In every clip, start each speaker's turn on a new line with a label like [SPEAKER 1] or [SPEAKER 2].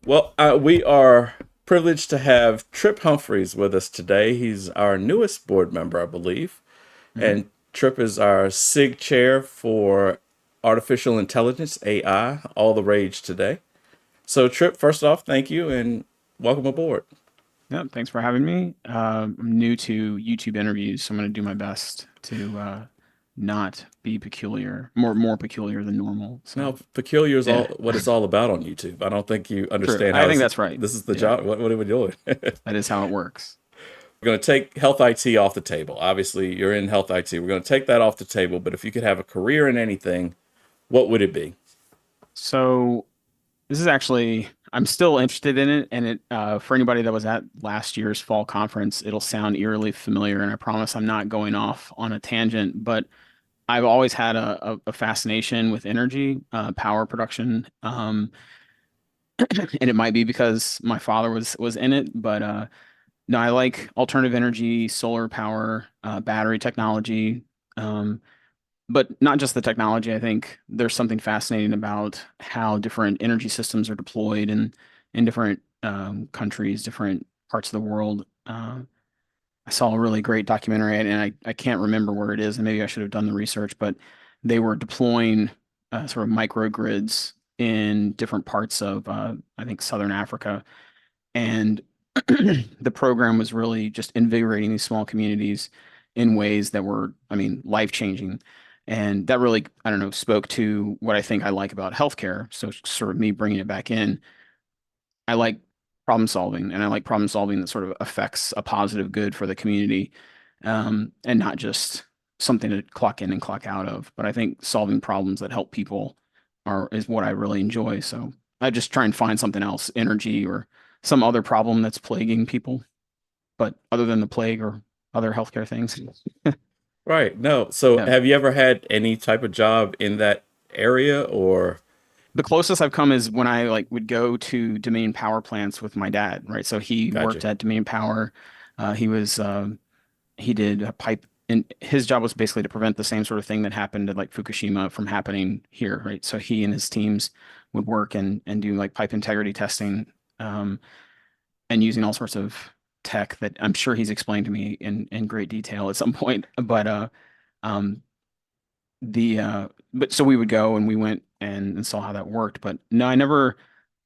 [SPEAKER 1] We are privileged to have Trip Humphreys with us today. He's our newest board member, I believe.
[SPEAKER 2] Mhm.
[SPEAKER 1] And Trip is our SIG chair for artificial intelligence, AI, all the rage today. So, Trip, first off, thank you and welcome aboard.
[SPEAKER 2] Yeah, thanks for having me. I'm new to YouTube interviews, so I'm going to do my best to not be peculiar, more peculiar than normal.
[SPEAKER 1] Now,
[SPEAKER 2] So,
[SPEAKER 1] peculiar is all
[SPEAKER 2] yeah,
[SPEAKER 1] what it's all about on YouTube. I don't think you
[SPEAKER 2] true.
[SPEAKER 1] understand
[SPEAKER 2] I
[SPEAKER 1] how
[SPEAKER 2] think
[SPEAKER 1] this
[SPEAKER 2] that's right.
[SPEAKER 1] this is the
[SPEAKER 2] Yeah,
[SPEAKER 1] job. What are we doing? We're
[SPEAKER 2] that is how it works.
[SPEAKER 1] going to take health IT off the table. Obviously, you're in health IT. We're going to take that off the table. But if you could have a career in anything, what would it be?
[SPEAKER 2] So, this is actually, I'm still interested in it, and for anybody that was at last year's fall conference, it'll sound eerily familiar, and I promise I'm not going off on a tangent, but I've always had a fascination with energy, power production. And it might be because my father was in it, but no, I like alternative energy, solar power, battery technology, um, but not just the technology. I think there's something fascinating about how different energy systems are deployed in different countries, different parts of the world. I saw a really great documentary, and I can't remember where it is, and maybe I should have done the research, but they were deploying sort of microgrids in different parts of, I think, Southern Africa. And the program was really just invigorating these small communities in ways that were, I mean, life-changing. And that really, I don't know, spoke to what I think I like about healthcare. So sort of me bringing it back in. I like problem solving, and I like problem solving that sort of affects a positive good for the community, and not just something to clock in and clock out of. But I think solving problems that help people is what I really enjoy. So I just try and find something else, energy or some other problem that's plaguing people, but other than the plague or other healthcare things.
[SPEAKER 1] Right. No. So,
[SPEAKER 2] Yeah.
[SPEAKER 1] have you ever had any type of job in that area or
[SPEAKER 2] The closest I've come is when I like would go to Dominion power plants with my dad, right? So he
[SPEAKER 1] gotcha?
[SPEAKER 2] worked at Dominion Power. He was he did a pipe, and his job was basically to prevent the same sort of thing that happened at like Fukushima from happening here, right? So he and his teams would work and do like pipe integrity testing, um, and using all sorts of tech that I'm sure he's explained to me in great detail at some point. But um, but so we would go and we went and saw how that worked. But no, I never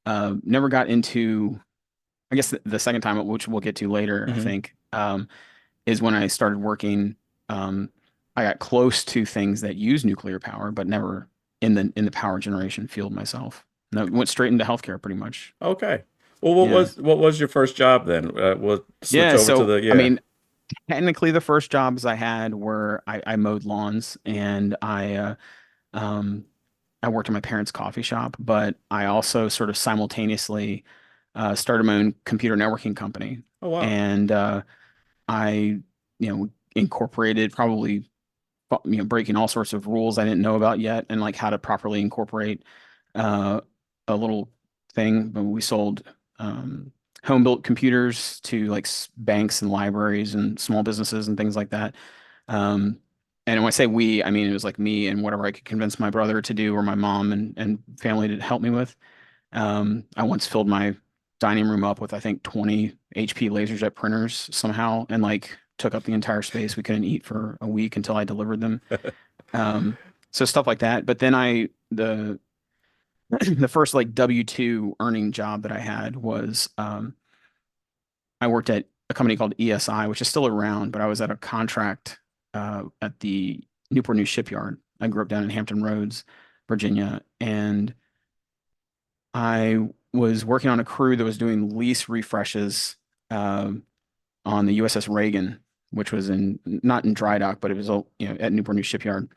[SPEAKER 2] got into. I guess the second time, which we'll get to later, I
[SPEAKER 1] Hmm.
[SPEAKER 2] think, is when I started working. Um, I got close to things that use nuclear power, but never in the power generation field myself. No, went straight into healthcare pretty much.
[SPEAKER 1] Okay. Well,
[SPEAKER 2] Yeah.
[SPEAKER 1] what was your first job then? We'll switch
[SPEAKER 2] Yeah.
[SPEAKER 1] over to
[SPEAKER 2] So,
[SPEAKER 1] the
[SPEAKER 2] I
[SPEAKER 1] yeah.
[SPEAKER 2] mean, technically, the first jobs I had were I mowed lawns, and um, I worked in my parents' coffee shop, but I also sort of simultaneously started my own computer networking company.
[SPEAKER 1] Oh wow.
[SPEAKER 2] And I, incorporated probably, breaking all sorts of rules I didn't know about yet, and like how to properly incorporate uh, a little thing. But we sold um, home built computers to like banks and libraries and small businesses and things like that. Um, and when I say we, I mean it was like me and whatever I could convince my brother to do or my mom and family to help me with. I once filled my dining room up with I think 20 HP LaserJet printers somehow, and like took up the entire space. We couldn't eat for a week until I delivered them. Um, so stuff like that. But then the first like W-2 earning job that I had was I worked at a company called ESI, which is still around, but I was at a contract at the Newport News shipyard. I grew up down in Hampton Roads, Virginia, and I was working on a crew that was doing lease refreshes um, on the USS Reagan, which was in not in dry dock, but it was at Newport News shipyard,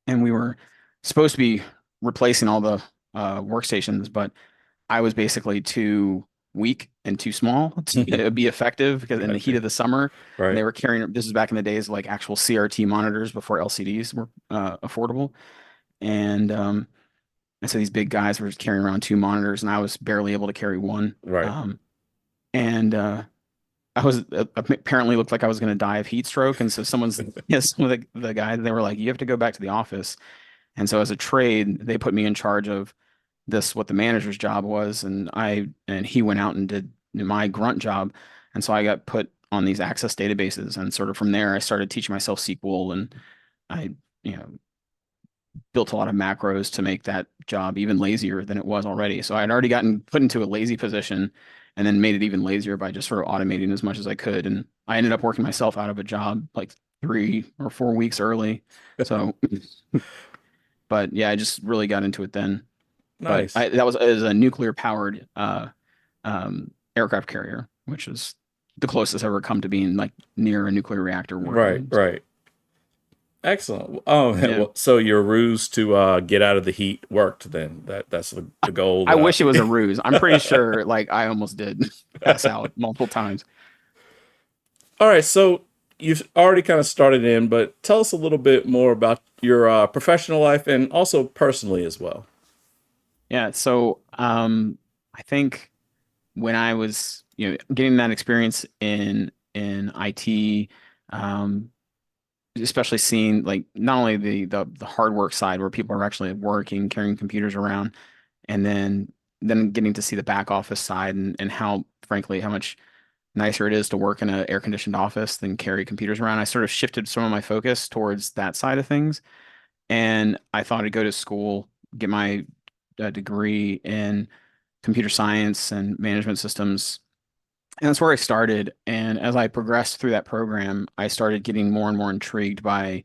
[SPEAKER 2] and we were supposed to be replacing all the workstations, but I was basically too weak and too small to be effective because in the heat
[SPEAKER 1] Gotcha.
[SPEAKER 2] of the summer,
[SPEAKER 1] Right.
[SPEAKER 2] they were carrying, this is back in the days of like actual CRT monitors before LCDs were affordable. And so these big guys were just carrying around two monitors, and I was barely able to carry one.
[SPEAKER 1] Right.
[SPEAKER 2] And I was apparently looked like I was going to die of heat stroke. And so some of the guys, they were like, you have to go back to the office. And so as a trade, they put me in charge of this what the manager's job was, and he went out and did my grunt job, and so I got put on these access databases, and sort of from there I started teaching myself SQL, and I you know built a lot of macros to make that job even lazier than it was already. So I had already gotten put into a lazy position and then made it even lazier by just sort of automating as much as I could. And I ended up working myself out of a job like 3 or 4 weeks early. So, but yeah, I just really got into it then. But
[SPEAKER 1] Nice.
[SPEAKER 2] that was as a nuclear powered aircraft carrier, which is the closest I've ever come to being like near a nuclear reactor
[SPEAKER 1] Right,
[SPEAKER 2] working. So,
[SPEAKER 1] right. Excellent. Oh,
[SPEAKER 2] yeah.
[SPEAKER 1] well, so your ruse to get out of the heat worked then. That's the goal
[SPEAKER 2] I
[SPEAKER 1] that
[SPEAKER 2] wish it was a
[SPEAKER 1] I
[SPEAKER 2] ruse. I'm pretty sure like I almost did pass out multiple times.
[SPEAKER 1] All right, so you've already kind of started in, but tell us a little bit more about your professional life and also personally as well.
[SPEAKER 2] Yeah, so I think when I was, getting that experience in IT, um especially seeing like not only the hard work side where people are actually working, carrying computers around, and then getting to see the back office side and how frankly how much nicer it is to work in an air conditioned office than carry computers around. I sort of shifted some of my focus towards that side of things. And I thought I'd go to school, get my degree in computer science and management systems. And that's where I started. And as I progressed through that program, I started getting more and more intrigued by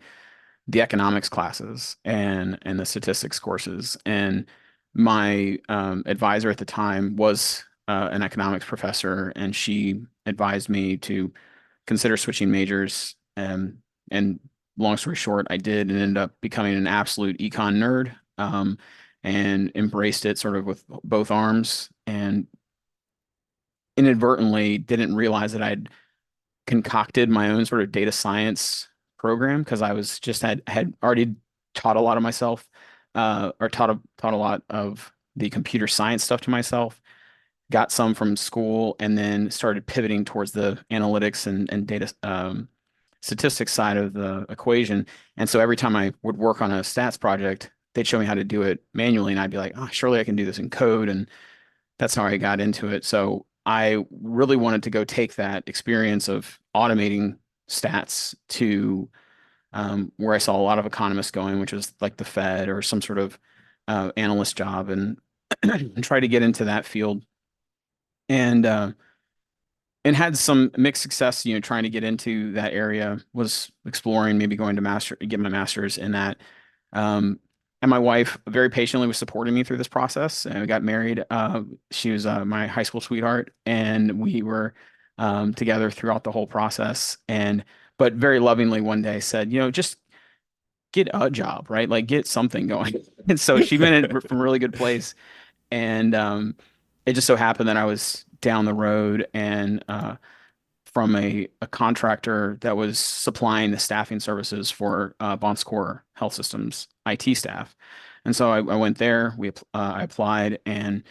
[SPEAKER 2] the economics classes and the statistics courses. And my advisor at the time was an economics professor, and she advised me to consider switching majors. And long story short, I did and ended up becoming an absolute econ nerd, and embraced it sort of with both arms. And inadvertently didn't realize that I'd concocted my own sort of data science program because I was just had already taught a lot of myself, or taught a lot of the computer science stuff to myself, got some from school, and then started pivoting towards the analytics and data statistics side of the equation. And so every time I would work on a stats project, they'd show me how to do it manually, and I'd be like, oh, surely I can do this in code. And that's how I got into it. So I really wanted to go take that experience of automating stats to where I saw a lot of economists going, which was like the Fed or some sort of analyst job, and try to get into that field. And and had some mixed success, trying to get into that area, was exploring maybe going to get my master's in that. Um, and my wife very patiently was supporting me through this process. And we got married. She was my high school sweetheart, and we were together throughout the whole process. But very lovingly one day said, just get a job, right? Like get something going. And so she meant it from a really good place. And it just so happened that I was down the road and from a contractor that was supplying the staffing services for Bon Secours Health Systems IT staff. And so I went there. I applied, and a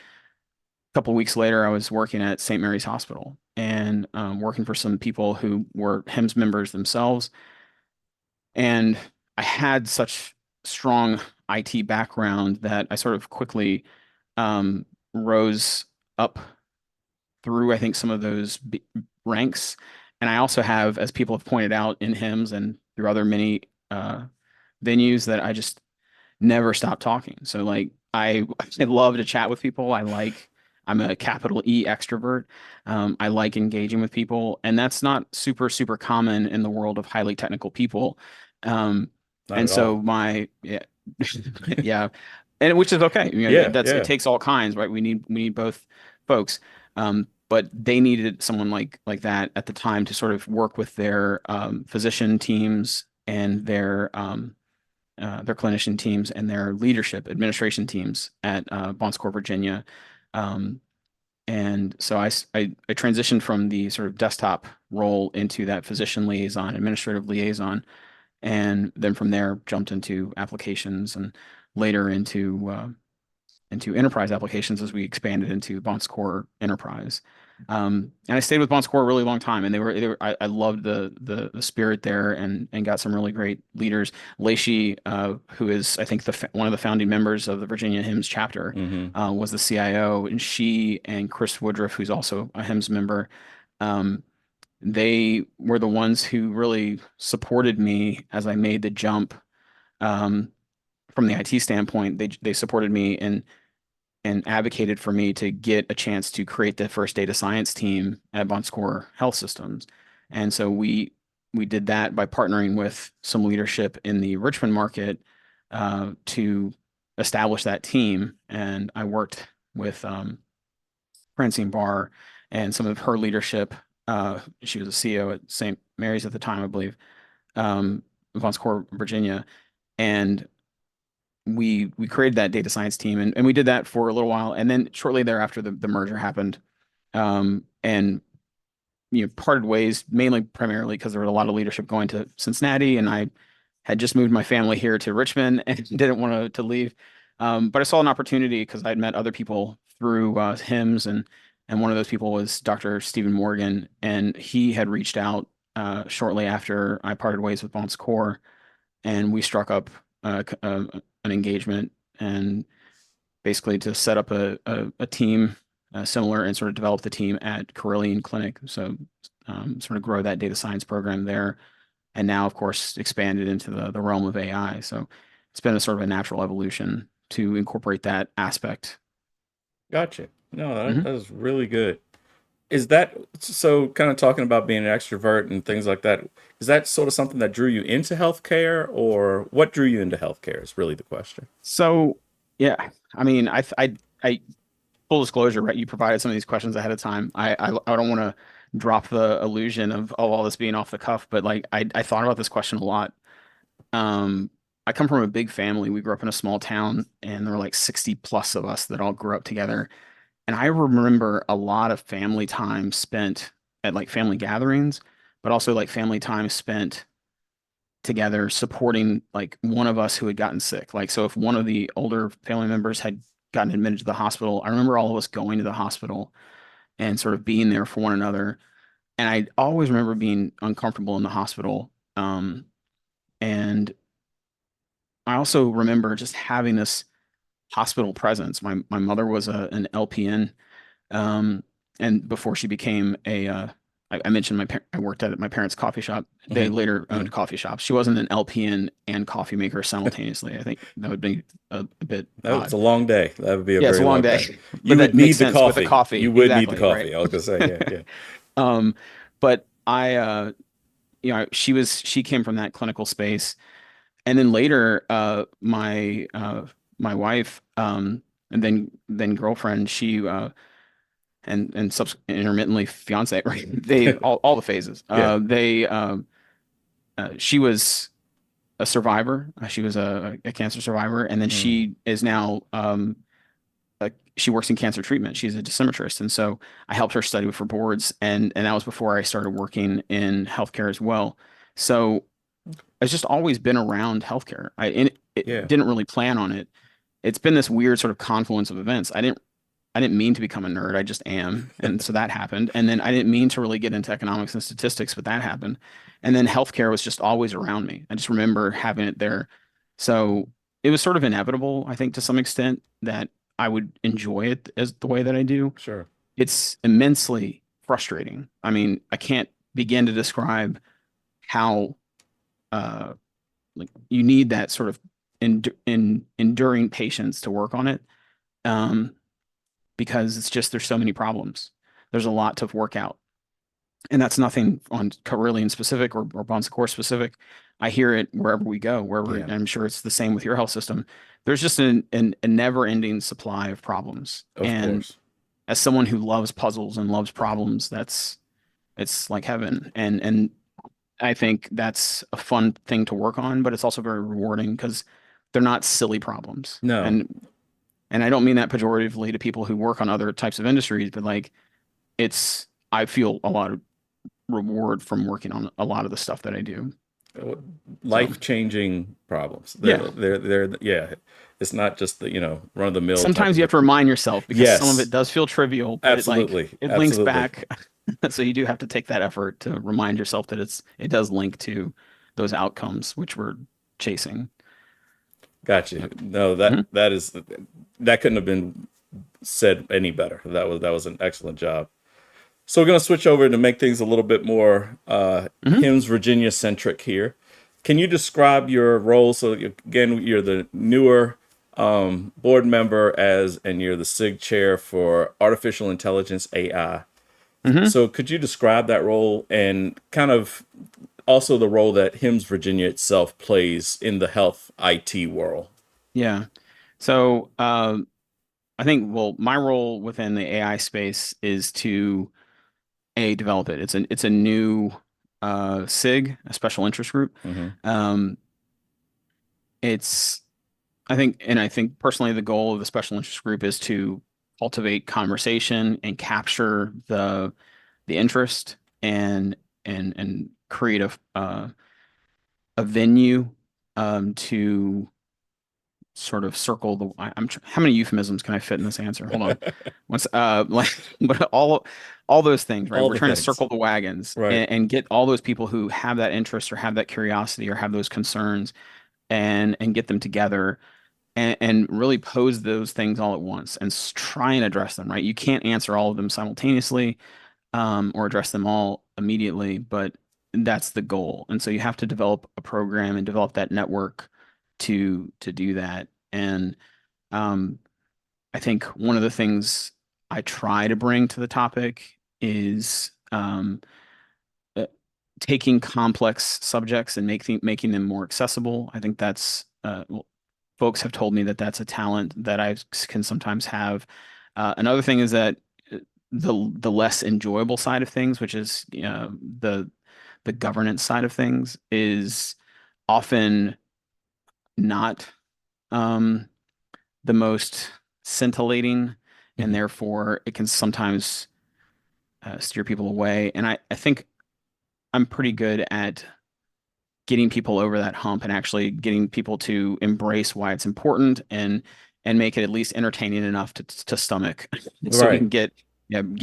[SPEAKER 2] couple of weeks later, I was working at St. Mary's Hospital and working for some people who were HIMSS members themselves. And I had such strong IT background that I sort of quickly rose up through, I think, some of those ranks. And I also have, as people have pointed out in HIMSS and through other many venues, that I just never stop talking. So like I love to chat with people. I'm a capital E extrovert. I like engaging with people, and that's not super, super common in the world of highly technical people. Um,
[SPEAKER 1] Not
[SPEAKER 2] and
[SPEAKER 1] at
[SPEAKER 2] so
[SPEAKER 1] all.
[SPEAKER 2] my yeah, yeah, and which is okay.
[SPEAKER 1] Yeah,
[SPEAKER 2] It
[SPEAKER 1] yeah.
[SPEAKER 2] takes all kinds, right? We need both folks. But they needed someone like that at the time to sort of work with their physician teams and their clinician teams and their leadership administration teams at Bon Secours, Virginia. Um, and so I transitioned from the sort of desktop role into that physician liaison, administrative liaison, and then from there jumped into applications and later into enterprise applications as we expanded into Bon Secours Enterprise. And I stayed with Bon Secours a really long time, and I loved the spirit there, and got some really great leaders. Lacey, who is I think one of the founding members of the Virginia HIMSS chapter,
[SPEAKER 1] Mm-hmm.
[SPEAKER 2] was the CIO, and she and Chris Woodruff, who's also a HIMSS member, um, they were the ones who really supported me as I made the jump. Um, from the IT standpoint, they supported me and advocated for me to get a chance to create the first data science team at Bon Secours Health Systems. And so we did that by partnering with some leadership in the Richmond market to establish that team. And I worked with Francine Barr and some of her leadership. She was a CEO at St. Mary's at the time, I believe, Bon Secours, Virginia. And we created that data science team, and we did that for a little while, and then shortly thereafter the merger happened, and parted ways, mainly primarily because there was a lot of leadership going to Cincinnati, and I had just moved my family here to Richmond and didn't want to leave. But I saw an opportunity because I'd met other people through HIMSS, and one of those people was Dr. Stephen Morgan, and he had reached out shortly after I parted ways with Bon Secours, and we struck up an engagement and basically to set up a team similar and sort of develop the team at Carilion Clinic. So sort of grow that data science program there. And now, of course, expanded into the realm of AI. So it's been a sort of a natural evolution to incorporate that aspect.
[SPEAKER 1] Gotcha. No,
[SPEAKER 2] Mhm.
[SPEAKER 1] that is really good. Is that so? Kind of talking about being an extrovert and things like that. Is that sort of something that drew you into healthcare, or what drew you into healthcare? Is really the question.
[SPEAKER 2] So yeah, I mean, I full disclosure, right? You provided some of these questions ahead of time. I don't want to drop the illusion of all this being off the cuff, but like I thought about this question a lot. Um, I come from a big family. We grew up in a small town, and there were like 60 plus of us that all grew up together. And I remember a lot of family time spent at like family gatherings, but also like family time spent together supporting like one of us who had gotten sick. Like, so if one of the older family members had gotten admitted to the hospital, I remember all of us going to the hospital and sort of being there for one another. And I always remember being uncomfortable in the hospital. And I also remember just having this hospital presence. My mother was an LPN, um, and before she became I mentioned I worked at my parents' coffee shop. They
[SPEAKER 1] Hmm.
[SPEAKER 2] later
[SPEAKER 1] Hmm.
[SPEAKER 2] owned coffee shops. She wasn't an LPN and coffee maker simultaneously. I think that would be a bit
[SPEAKER 1] No, it's a
[SPEAKER 2] odd.
[SPEAKER 1] long day. That would be a
[SPEAKER 2] Yeah, it's
[SPEAKER 1] very
[SPEAKER 2] a long
[SPEAKER 1] long
[SPEAKER 2] day,
[SPEAKER 1] day.
[SPEAKER 2] but
[SPEAKER 1] You
[SPEAKER 2] that
[SPEAKER 1] would
[SPEAKER 2] makes
[SPEAKER 1] need the
[SPEAKER 2] sense with the
[SPEAKER 1] coffee.
[SPEAKER 2] coffee.
[SPEAKER 1] You would need the
[SPEAKER 2] Exactly, right?
[SPEAKER 1] coffee. I was gonna say, yeah, yeah.
[SPEAKER 2] Um, but she came from that clinical space. And then later, my wife, and then girlfriend, she and intermittently fiance, right? They all the phases.
[SPEAKER 1] Yeah.
[SPEAKER 2] She was a survivor. She was a cancer survivor, and then
[SPEAKER 1] Mm.
[SPEAKER 2] she is now she works in cancer treatment. She's a dosimetrist, and so I helped her study for boards, and that was before I started working in healthcare as well. So I've just always been around healthcare. And it
[SPEAKER 1] Yeah.
[SPEAKER 2] didn't really plan on it. It's been this weird sort of confluence of events. I didn't mean to become a nerd. I just am. And so that happened. And then I didn't mean to really get into economics and statistics, but that happened. And then healthcare was just always around me. I just remember having it there. So it was sort of inevitable, I think, to some extent, that I would enjoy it as the way that I do.
[SPEAKER 1] Sure.
[SPEAKER 2] It's immensely frustrating. I mean, I can't begin to describe how uh, like you need that sort of enduring patience to work on it. Um, because it's just there's so many problems. There's a lot to work out. And that's nothing on Carillion specific or Bon Secours specific. I hear it wherever we go, wherever
[SPEAKER 1] Yeah.
[SPEAKER 2] I'm sure it's the same with your health system. There's just a never-ending supply of problems.
[SPEAKER 1] Of
[SPEAKER 2] And
[SPEAKER 1] course.
[SPEAKER 2] as someone who loves puzzles and loves problems, it's like heaven. And I think that's a fun thing to work on, but it's also very rewarding because they're not silly problems.
[SPEAKER 1] No.
[SPEAKER 2] And I don't mean that pejoratively to people who work on other types of industries, but like I feel a lot of reward from working on a lot of the stuff that I do.
[SPEAKER 1] life-changing problems.
[SPEAKER 2] Yeah.
[SPEAKER 1] Yeah. It's not just the, run of the mill type
[SPEAKER 2] Sometimes you
[SPEAKER 1] of
[SPEAKER 2] have
[SPEAKER 1] a,
[SPEAKER 2] to remind yourself because some of it
[SPEAKER 1] yes,
[SPEAKER 2] does feel trivial, but
[SPEAKER 1] absolutely.
[SPEAKER 2] it links
[SPEAKER 1] Absolutely.
[SPEAKER 2] back. So you do have to take that effort to remind yourself that it does link to those outcomes which we're chasing.
[SPEAKER 1] Got you.
[SPEAKER 2] Yep.
[SPEAKER 1] No,
[SPEAKER 2] Mhm.
[SPEAKER 1] that couldn't have been said any better. That was an excellent job. So we're going to switch over to make things a little bit more
[SPEAKER 2] Mhm.
[SPEAKER 1] HIMSS Virginia centric here. Can you describe your role? So again, you're the newer board member and you're the SIG chair for artificial intelligence AI.
[SPEAKER 2] Mhm.
[SPEAKER 1] So could you describe that role and kind of also the role that HIMSS Virginia itself plays in the health IT world?
[SPEAKER 2] Yeah. So I think, well, my role within the AI space is to develop it. It's a new SIG, a special interest group.
[SPEAKER 1] Hmm.
[SPEAKER 2] Um, it's I think personally the goal of the special interest group is to cultivate conversation and capture the interest and and create a venue to sort of circle the how many euphemisms can I fit in this answer? Hold on. Once like but all those things, right?
[SPEAKER 1] All
[SPEAKER 2] We're
[SPEAKER 1] the
[SPEAKER 2] trying to
[SPEAKER 1] things.
[SPEAKER 2] circle the wagons
[SPEAKER 1] Right.
[SPEAKER 2] and get all those people who have that interest or have that curiosity or have those concerns and get them together and really pose those things all at once and try and address them, right? You can't answer all of them simultaneously or address them all immediately, but that's the goal. And so you have to develop a program and develop that network to do that. And um, I think one of the things I try to bring to the topic is uh, taking complex subjects and making them more accessible. I think that's well, folks have told me that that's a talent that I can sometimes have. Another thing is that uh, the less enjoyable side of things, which is the governance side of things, is often not um, the most scintillating, and
[SPEAKER 1] Mhm.
[SPEAKER 2] therefore it can sometimes steer people away. And I think I'm pretty good at getting people over that hump and actually getting people to embrace why it's important and make it at least entertaining enough to stomach so we
[SPEAKER 1] Right.
[SPEAKER 2] can get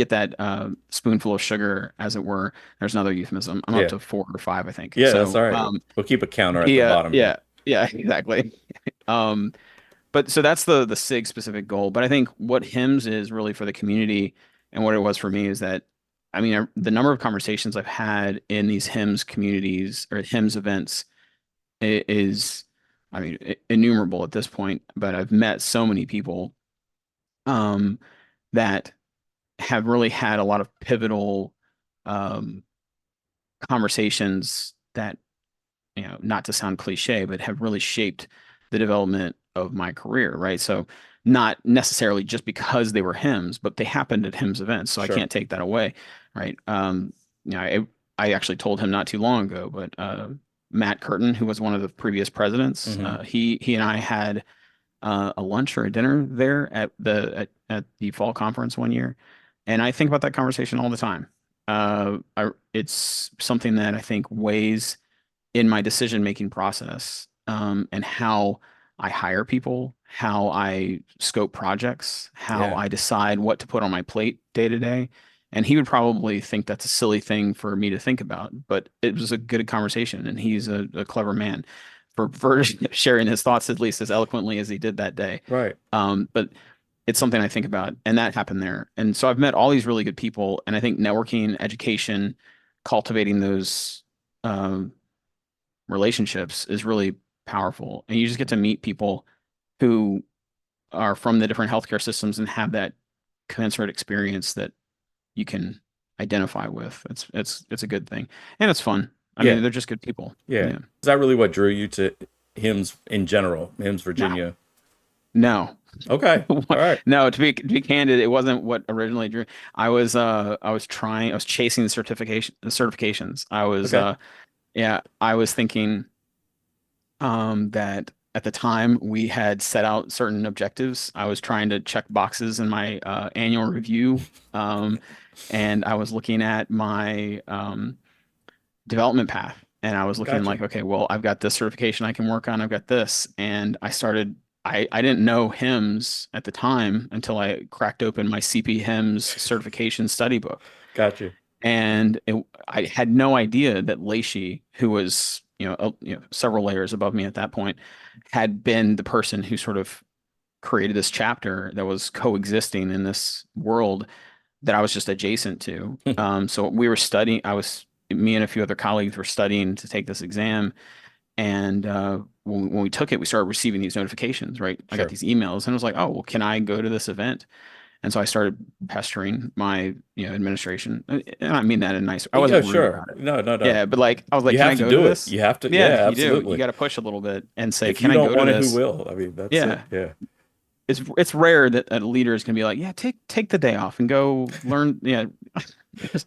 [SPEAKER 2] that spoonful of sugar, as it were. There's another euphemism. I'm up
[SPEAKER 1] Yeah.
[SPEAKER 2] to 4 or 5, I think.
[SPEAKER 1] Yeah, that's
[SPEAKER 2] So
[SPEAKER 1] all right. We'll keep a counter at the bottom here.
[SPEAKER 2] yeah, yeah, exactly. um but so that's the SIG specific goal. But I think what HIMSS is really for the community and what it was for me is that, I mean, the number of conversations I've had in these HIMSS communities or HIMSS events is, I mean, innumerable at this point. But I've met so many people um, that have really had a lot of pivotal um, conversations that, not to sound cliche, but have really shaped the development of my career, right? So not necessarily just because they were hymns, but they happened at hymns events. So I
[SPEAKER 1] Sure.
[SPEAKER 2] can't take that away, right? I actually told him not too long ago, but Matt Curtin, who was one of the previous presidents,
[SPEAKER 1] Hmm.
[SPEAKER 2] he and I had a lunch or a dinner there at the fall conference one year, and I think about that conversation all the time. It's something that I think weighs in my decision making process, and how I hire people, how I scope projects, how
[SPEAKER 1] Yeah.
[SPEAKER 2] I decide what to put on my plate day to day. And he would probably think that's a silly thing for me to think about, but it was a good conversation, and he's a clever man for sharing his thoughts at least as eloquently as he did that day.
[SPEAKER 1] Right.
[SPEAKER 2] But it's something I think about, and that happened there. And so I've met all these really good people, and I think networking, education, cultivating those um, relationships is really powerful. And you just get to meet people who are from the different healthcare systems and have that commensurate experience that you can identify with. It's a good thing. And it's fun. I mean,
[SPEAKER 1] Yeah.
[SPEAKER 2] they're just good people.
[SPEAKER 1] Yeah.
[SPEAKER 2] Yeah.
[SPEAKER 1] Is that really what drew you to HIMSS in general, HIMSS
[SPEAKER 2] No.
[SPEAKER 1] Virginia?
[SPEAKER 2] No.
[SPEAKER 1] Okay. All right.
[SPEAKER 2] No, to be candid, it wasn't what originally drew. I was chasing the certifications.
[SPEAKER 1] Okay.
[SPEAKER 2] I was thinking that at the time we had set out certain objectives. I was trying to check boxes in my annual review, and I was looking at my development path, And I was looking
[SPEAKER 1] Gotcha.
[SPEAKER 2] like, okay, well, I've got this certification I can work on. I've got this. And I didn't know HIMSS at the time until I cracked open my CP HIMSS certification study book.
[SPEAKER 1] Gotcha.
[SPEAKER 2] And I had no idea that Lacey, who was, several layers above me at that point, had been the person who sort of created this chapter that was coexisting in this world that I was just adjacent to. So we were studying, me and a few other colleagues were studying to take this exam. And when we took it, we started receiving these notifications, right? I got
[SPEAKER 1] Sure.
[SPEAKER 2] these emails and I was like, oh, well, can I go to this event? And so I started pestering my, administration. And I mean that in nice. I
[SPEAKER 1] Yeah,
[SPEAKER 2] wasn't rude
[SPEAKER 1] sure.
[SPEAKER 2] about it.
[SPEAKER 1] No, no, no.
[SPEAKER 2] Yeah, but like I was like,
[SPEAKER 1] You
[SPEAKER 2] can
[SPEAKER 1] have
[SPEAKER 2] I
[SPEAKER 1] to
[SPEAKER 2] go to
[SPEAKER 1] do it.
[SPEAKER 2] this?
[SPEAKER 1] You have to.
[SPEAKER 2] Yeah,
[SPEAKER 1] Yeah,
[SPEAKER 2] you do. You
[SPEAKER 1] absolutely.
[SPEAKER 2] got to push a little bit and say,
[SPEAKER 1] If
[SPEAKER 2] can
[SPEAKER 1] you
[SPEAKER 2] I
[SPEAKER 1] don't
[SPEAKER 2] go to
[SPEAKER 1] want it, who
[SPEAKER 2] this?
[SPEAKER 1] will? I mean, that's it.
[SPEAKER 2] Yeah.
[SPEAKER 1] Yeah.
[SPEAKER 2] It's rare that a leader is gonna be like, yeah, take the day off and go learn. Yeah,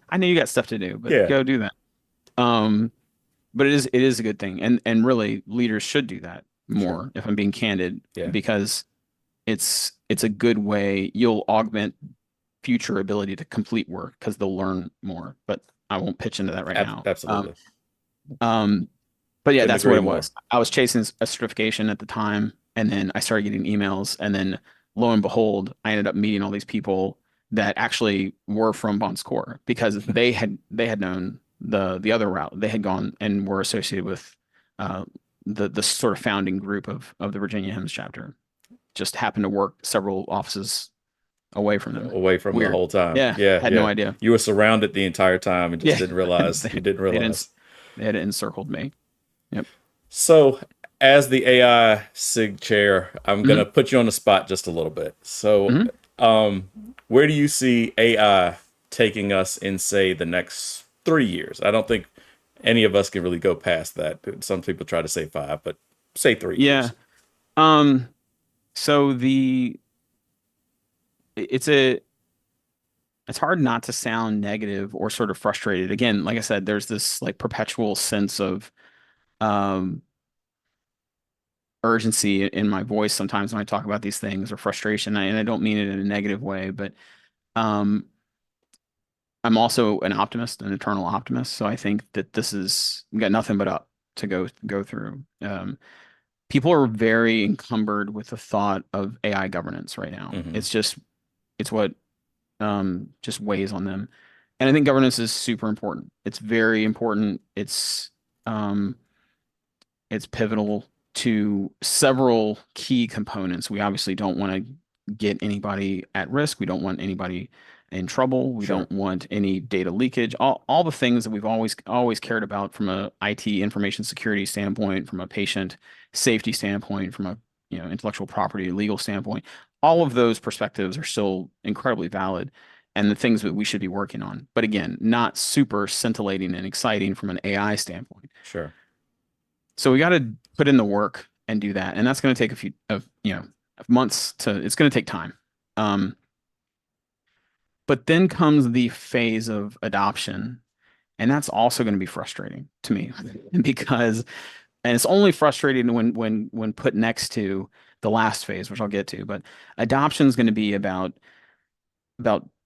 [SPEAKER 2] I know you got stuff to do, but
[SPEAKER 1] Yeah.
[SPEAKER 2] go do that. Um, but it is a good thing, and really leaders should do that
[SPEAKER 1] Sure.
[SPEAKER 2] more, if I'm being candid,
[SPEAKER 1] Yeah.
[SPEAKER 2] because it's a good way. You'll augment future ability to complete work because they'll learn more. But I won't pitch into that right now.
[SPEAKER 1] Absolutely.
[SPEAKER 2] Um, but yeah,
[SPEAKER 1] Couldn't
[SPEAKER 2] that's what
[SPEAKER 1] agree
[SPEAKER 2] it
[SPEAKER 1] more.
[SPEAKER 2] was. I was chasing a certification at the time, and then I started getting emails, and then lo and behold, I ended up meeting all these people that actually were from Bon Secours because they had known the other route. They had gone and were associated with uh, the sort of founding group of the Virginia HIMSS chapter. Just happened to work several offices away from them.
[SPEAKER 1] Away from the
[SPEAKER 2] Weird.
[SPEAKER 1] whole time.
[SPEAKER 2] Yeah,
[SPEAKER 1] Yeah,
[SPEAKER 2] had no
[SPEAKER 1] yeah.
[SPEAKER 2] idea.
[SPEAKER 1] You were surrounded the entire time and just
[SPEAKER 2] Yeah,
[SPEAKER 1] didn't realize.
[SPEAKER 2] they,
[SPEAKER 1] You didn't
[SPEAKER 2] they didn't
[SPEAKER 1] realize.
[SPEAKER 2] they had encircled me. Yep.
[SPEAKER 1] So, as the AI SIG chair, I'm
[SPEAKER 2] hmm
[SPEAKER 1] gonna put you on the spot just a little bit. So,
[SPEAKER 2] hmm
[SPEAKER 1] where do you see AI taking us in, say, the next 3 years? I don't think any of us can really go past that. Some people try to say 5, but say 3 years.
[SPEAKER 2] Yeah. Um, so it's a it's hard not to sound negative or sort of frustrated. Again, like I said, there's this like perpetual sense of um urgency in my voice sometimes when I talk about these things or frustration. And I don't mean it in a negative way, but um I'm also an optimist, an eternal optimist. So I think that this is we got nothing but up to go through. People are very encumbered with the thought of AI governance right now.
[SPEAKER 1] Hmm.
[SPEAKER 2] It's what just weighs on them. And I think governance is super important. It's very important. Um, it's pivotal to several key components. We obviously don't want to get anybody at risk. We don't want anybody in trouble. We
[SPEAKER 1] Sure.
[SPEAKER 2] don't want any data leakage. All the things that we've always cared about from a IT information security standpoint, from a patient safety standpoint, from a intellectual property legal standpoint. All of those perspectives are still incredibly valid and the things that we should be working on. But again, not super scintillating and exciting from an AI standpoint.
[SPEAKER 1] Sure.
[SPEAKER 2] So we got to put in the work and do that, and that's going to take a few of months to. It's going to take time. Um, but then comes the phase of adoption, and that's also going to be frustrating to me because, and it's only frustrating when put next to the last phase, which I'll get to. But adoption is going to be about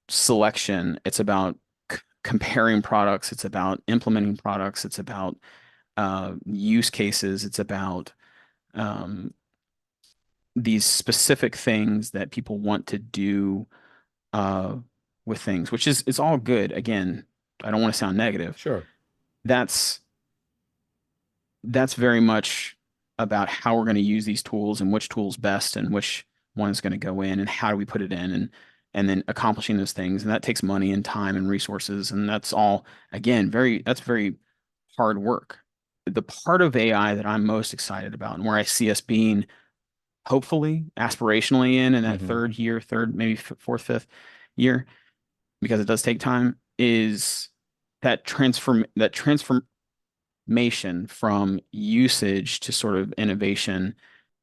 [SPEAKER 2] selection. It's about comparing products. It's about implementing products. It's about use cases. It's about um, these specific things that people want to do uh, with things, which is it's all good. Again, I don't want to sound negative.
[SPEAKER 1] Sure.
[SPEAKER 2] That's that's very much about how we're going to use these tools and which tool's best and which one is going to go in and how do we put it in and then accomplishing those things. And that takes money and time and resources. And that's all, again, that's very hard work. The part of AI that I'm most excited about and where I see us being hopefully aspirationally in that
[SPEAKER 1] Hmm.
[SPEAKER 2] third year, third, maybe fourth, fifth year, because it does take time, is that transformation from usage to sort of innovation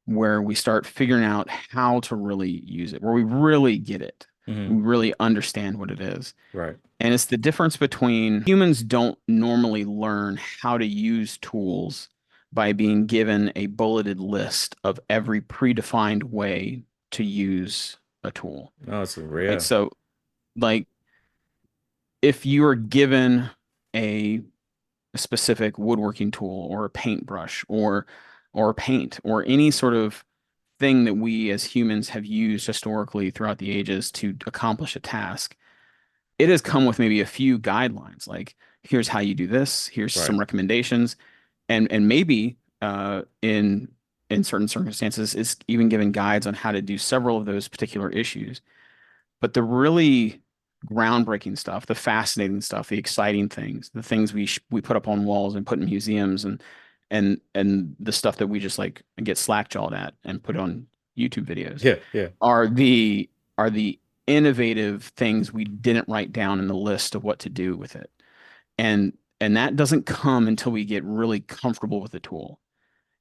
[SPEAKER 2] where we start figuring out how to really use it, where we really get it.
[SPEAKER 1] Hmm.
[SPEAKER 2] We really understand what it is.
[SPEAKER 1] Right.
[SPEAKER 2] And it's the difference between humans don't normally learn how to use tools by being given a bulleted list of every predefined way to use a tool,
[SPEAKER 1] No, it's
[SPEAKER 2] right?
[SPEAKER 1] yeah.
[SPEAKER 2] So, like, if you are given a a specific woodworking tool or a paintbrush or paint or any sort of thing that we as humans have used historically throughout the ages to accomplish a task, it has come with maybe a few guidelines, like here's how you do this, here's
[SPEAKER 1] Right.
[SPEAKER 2] some recommendations, and maybe in certain circumstances, it's even given guides on how to do several of those particular issues. But the really groundbreaking stuff, the fascinating stuff, the exciting things, the things we put up on walls and put in museums and the stuff that we just like get slack-jawed at and put on YouTube videos
[SPEAKER 1] Yeah. Yeah.
[SPEAKER 2] are the innovative things we didn't write down in the list of what to do with it. And that doesn't come until we get really comfortable with the tool.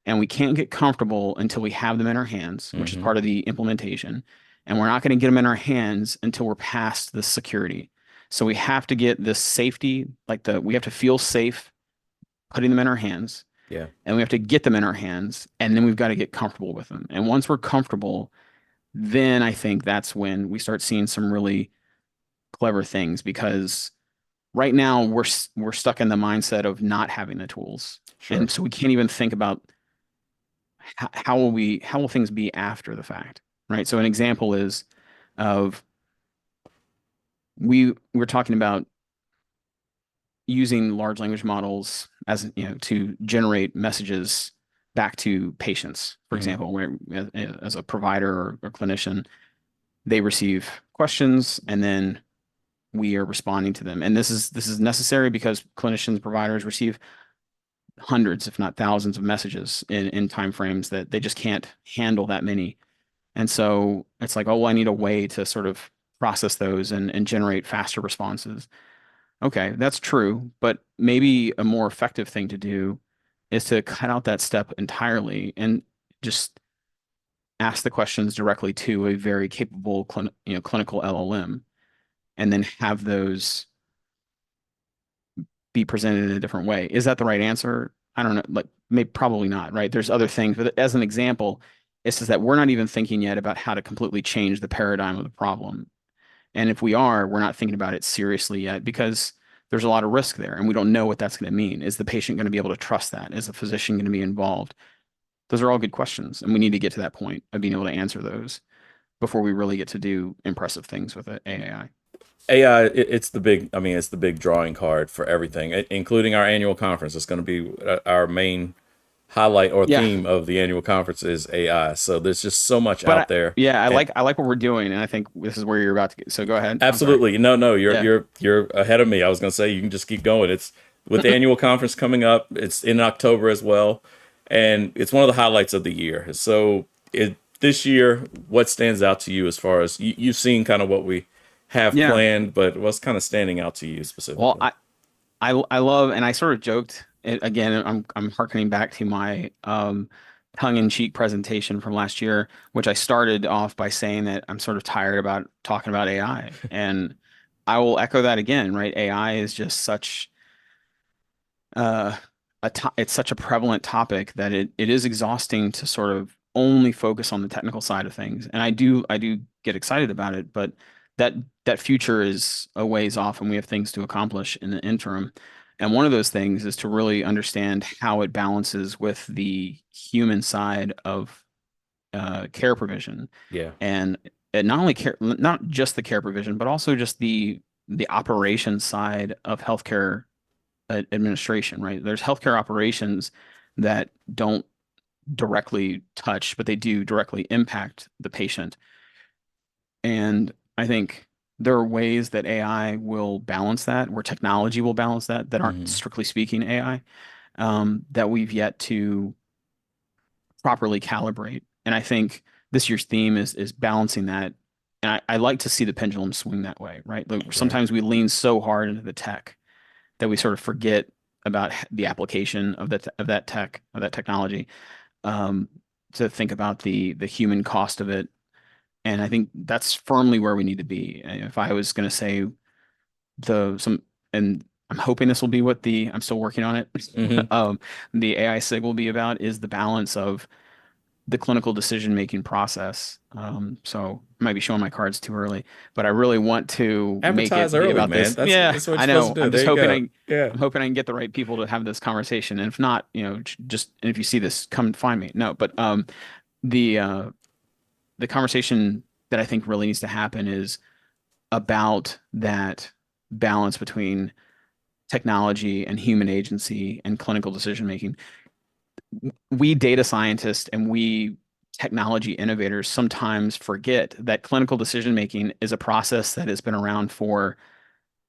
[SPEAKER 2] And we can't get comfortable until we have them in our hands, which is
[SPEAKER 1] Hmm.
[SPEAKER 2] part of the implementation. And we're not going to get them in our hands until we're past the security. So we have to get this safety, we have to feel safe putting them in our hands,
[SPEAKER 1] Yeah.
[SPEAKER 2] and we have to get them in our hands, and then we've got to get comfortable with them. And once we're comfortable, then I think that's when we start seeing some really clever things, because right now we're stuck in the mindset of not having the tools.
[SPEAKER 1] Sure.
[SPEAKER 2] And so we can't even think about how will things be after the fact, right? So an example is of we're talking about using large language models as to generate messages back to patients, for
[SPEAKER 1] Hmm.
[SPEAKER 2] example, where as a provider or clinician, they receive questions and then we are responding to them. And this is necessary because clinicians, providers receive hundreds, if not thousands, of messages in time frames that they just can't handle that many. And so it's like, oh, well, I need a way to sort of process those and generate faster responses. Okay, that's true, but maybe a more effective thing to do is to cut out that step entirely and just ask the questions directly to a very capable clinical LLM, and then have those be presented in a different way. Is that the right answer? I don't know. Like, maybe probably not, right? There's other things, but as an example, it's just that we're not even thinking yet about how to completely change the paradigm of the problem. And if we are, we're not thinking about it seriously yet because there's a lot of risk there and we don't know what that's going to mean. Is the patient going to be able to trust that? Is the physician going to be involved? Those are all good questions, and we need to get to that point of being able to answer those before we really get to do impressive things with it, AI.
[SPEAKER 1] AI, it's the big, I mean, it's the big drawing card for everything, including our annual conference. It's going to be our main highlight or
[SPEAKER 2] Yeah,
[SPEAKER 1] theme of the annual conference is AI. So there's just so much
[SPEAKER 2] but
[SPEAKER 1] out there.
[SPEAKER 2] yeah,
[SPEAKER 1] And
[SPEAKER 2] I like what we're doing, and I think this is where you're about to get. So go ahead. I'm sorry.
[SPEAKER 1] absolutely, no, no, you're
[SPEAKER 2] Yeah.
[SPEAKER 1] you're ahead of me. I was going to say you can just keep going. It's with the annual conference coming up. It's in October as well, and it's one of the highlights of the year. So this year, what stands out to you as far as you've seen kind of what we have
[SPEAKER 2] Yeah.
[SPEAKER 1] planned, but what's kind of standing out to you
[SPEAKER 2] Well,
[SPEAKER 1] specifically?
[SPEAKER 2] I love, and I sort of joked again. I'm harkening back to my tongue-in-cheek presentation from last year, which I started off by saying that I'm sort of tired about talking about AI, and I will echo that again. Right? AI is just such uh it's such a prevalent topic that it is exhausting to sort of only focus on the technical side of things. And I do get excited about it, but that that future is a ways off and we have things to accomplish in the interim. And one of those things is to really understand how it balances with the human side of care provision.
[SPEAKER 1] Yeah.
[SPEAKER 2] And it not only care, not just the care provision, but also just the operation side of healthcare administration, right? There's healthcare operations that don't directly touch, but they do directly impact the patient. And I think there are ways that AI will balance that, where technology will balance that, that aren't
[SPEAKER 1] Hmm.
[SPEAKER 2] strictly speaking AI, that we've yet to properly calibrate. And I think this year's theme is balancing that. And I like to see the pendulum swing that way, right? Like
[SPEAKER 1] Right.
[SPEAKER 2] sometimes we lean so hard into the tech that we sort of forget about the application of that technology, um, to think about the human cost of it. And I think that's firmly where we need to be. And if I was going to say and I'm hoping this will be what I'm still working on it.
[SPEAKER 1] Hmm.
[SPEAKER 2] um, the AI SIG will be about is the balance of the clinical decision making process. So I might be showing my cards too early, but I really want to make
[SPEAKER 1] Advertise
[SPEAKER 2] it be
[SPEAKER 1] early,
[SPEAKER 2] about
[SPEAKER 1] man.
[SPEAKER 2] this.
[SPEAKER 1] That's
[SPEAKER 2] Yeah,
[SPEAKER 1] what you're
[SPEAKER 2] I
[SPEAKER 1] supposed to
[SPEAKER 2] know.
[SPEAKER 1] do. There you go. Yeah.
[SPEAKER 2] I'm hoping I can get the right people to have this conversation. And if not, just and if you see this, come find me. No, but the uh the conversation that I think really needs to happen is about that balance between technology and human agency and clinical decision making. We data scientists and we technology innovators sometimes forget that clinical decision making is a process that has been around for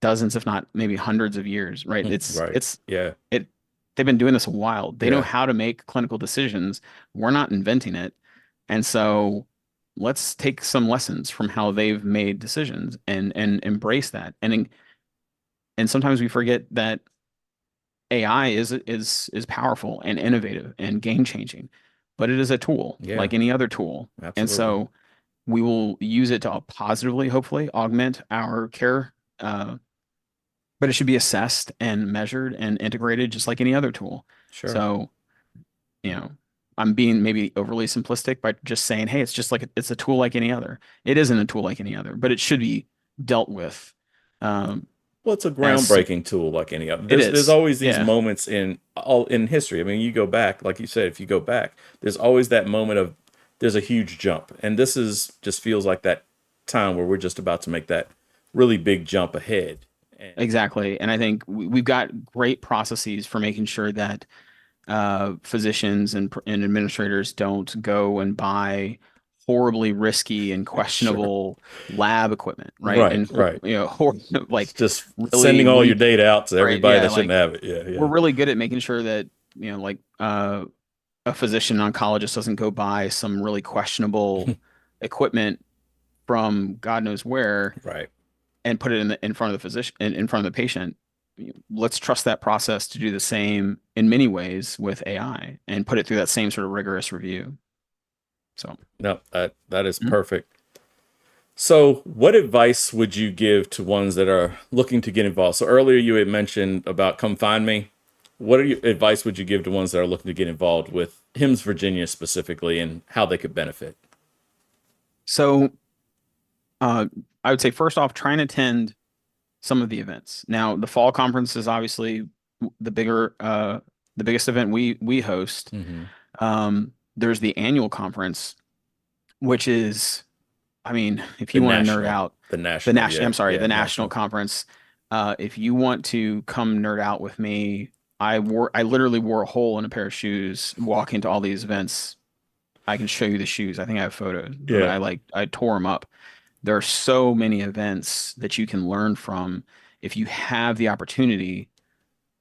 [SPEAKER 2] dozens, if not maybe hundreds of years, right?
[SPEAKER 1] Right. Yeah.
[SPEAKER 2] It they've been doing this a while. They know
[SPEAKER 1] Yeah.
[SPEAKER 2] how to make clinical decisions. We're not inventing it. And so let's take some lessons from how they've made decisions and embrace that. And sometimes we forget that AI is powerful and innovative and game changing, but it is a tool
[SPEAKER 1] Yeah.
[SPEAKER 2] like any other tool. And
[SPEAKER 1] Absolutely.
[SPEAKER 2] so we will use it to positively, hopefully, augment our care. But it should be assessed and measured and integrated just like any other tool.
[SPEAKER 1] Sure.
[SPEAKER 2] So, you know, I'm being maybe overly simplistic by just saying, hey, it's just like it's a tool like any other. It isn't a tool like any other, but it should be dealt with um,
[SPEAKER 1] Well, it's a
[SPEAKER 2] as
[SPEAKER 1] groundbreaking tool like any other.
[SPEAKER 2] it
[SPEAKER 1] There's
[SPEAKER 2] is.
[SPEAKER 1] always these
[SPEAKER 2] Yeah,
[SPEAKER 1] moments in history. I mean, you go back, like you said, if you go back, there's always that moment of there's a huge jump. And this is just feels like that time where we're just about to make that really big jump ahead. And
[SPEAKER 2] exactly. And I think we've got great processes for making sure that physicians and administrators don't go and buy horribly risky and
[SPEAKER 1] sure.
[SPEAKER 2] questionable lab equipment, right?
[SPEAKER 1] Right,
[SPEAKER 2] And
[SPEAKER 1] right. It's
[SPEAKER 2] like
[SPEAKER 1] just
[SPEAKER 2] really
[SPEAKER 1] sending all your
[SPEAKER 2] weak,
[SPEAKER 1] data out to
[SPEAKER 2] right?
[SPEAKER 1] everybody
[SPEAKER 2] Yeah,
[SPEAKER 1] that shouldn't
[SPEAKER 2] like
[SPEAKER 1] have it. Yeah,
[SPEAKER 2] we're
[SPEAKER 1] yeah.
[SPEAKER 2] really good at making sure that like a physician oncologist doesn't go buy some really questionable equipment from God knows where
[SPEAKER 1] Right.
[SPEAKER 2] and put it in front of the physician in front of the patient. Let's trust that process to do the same in many ways with AI and put it through that same sort of rigorous review. So,
[SPEAKER 1] No, that is
[SPEAKER 2] mhm.
[SPEAKER 1] perfect. So, what advice would you give to ones that are looking to get involved? So earlier you had mentioned about Come Find Me. Advice would you give to ones that are looking to get involved with HIMSS Virginia specifically and how they could benefit?
[SPEAKER 2] So uh, I would say first off, try and attend some of the events. Now, the fall conference is obviously the bigger, the biggest event we host.
[SPEAKER 1] Hmm.
[SPEAKER 2] There's the annual conference, which is, I mean, if
[SPEAKER 1] The
[SPEAKER 2] you want to nerd
[SPEAKER 1] national,
[SPEAKER 2] out,
[SPEAKER 1] the
[SPEAKER 2] the
[SPEAKER 1] national,
[SPEAKER 2] national,
[SPEAKER 1] yeah,
[SPEAKER 2] I'm sorry,
[SPEAKER 1] yeah,
[SPEAKER 2] the national
[SPEAKER 1] national.
[SPEAKER 2] conference. If you want to come nerd out with me, I literally wore a hole in a pair of shoes walking to all these events. I can show you the shoes. I think I have photos, but
[SPEAKER 1] Yeah,
[SPEAKER 2] I tore them up. There are so many events that you can learn from if you have the opportunity.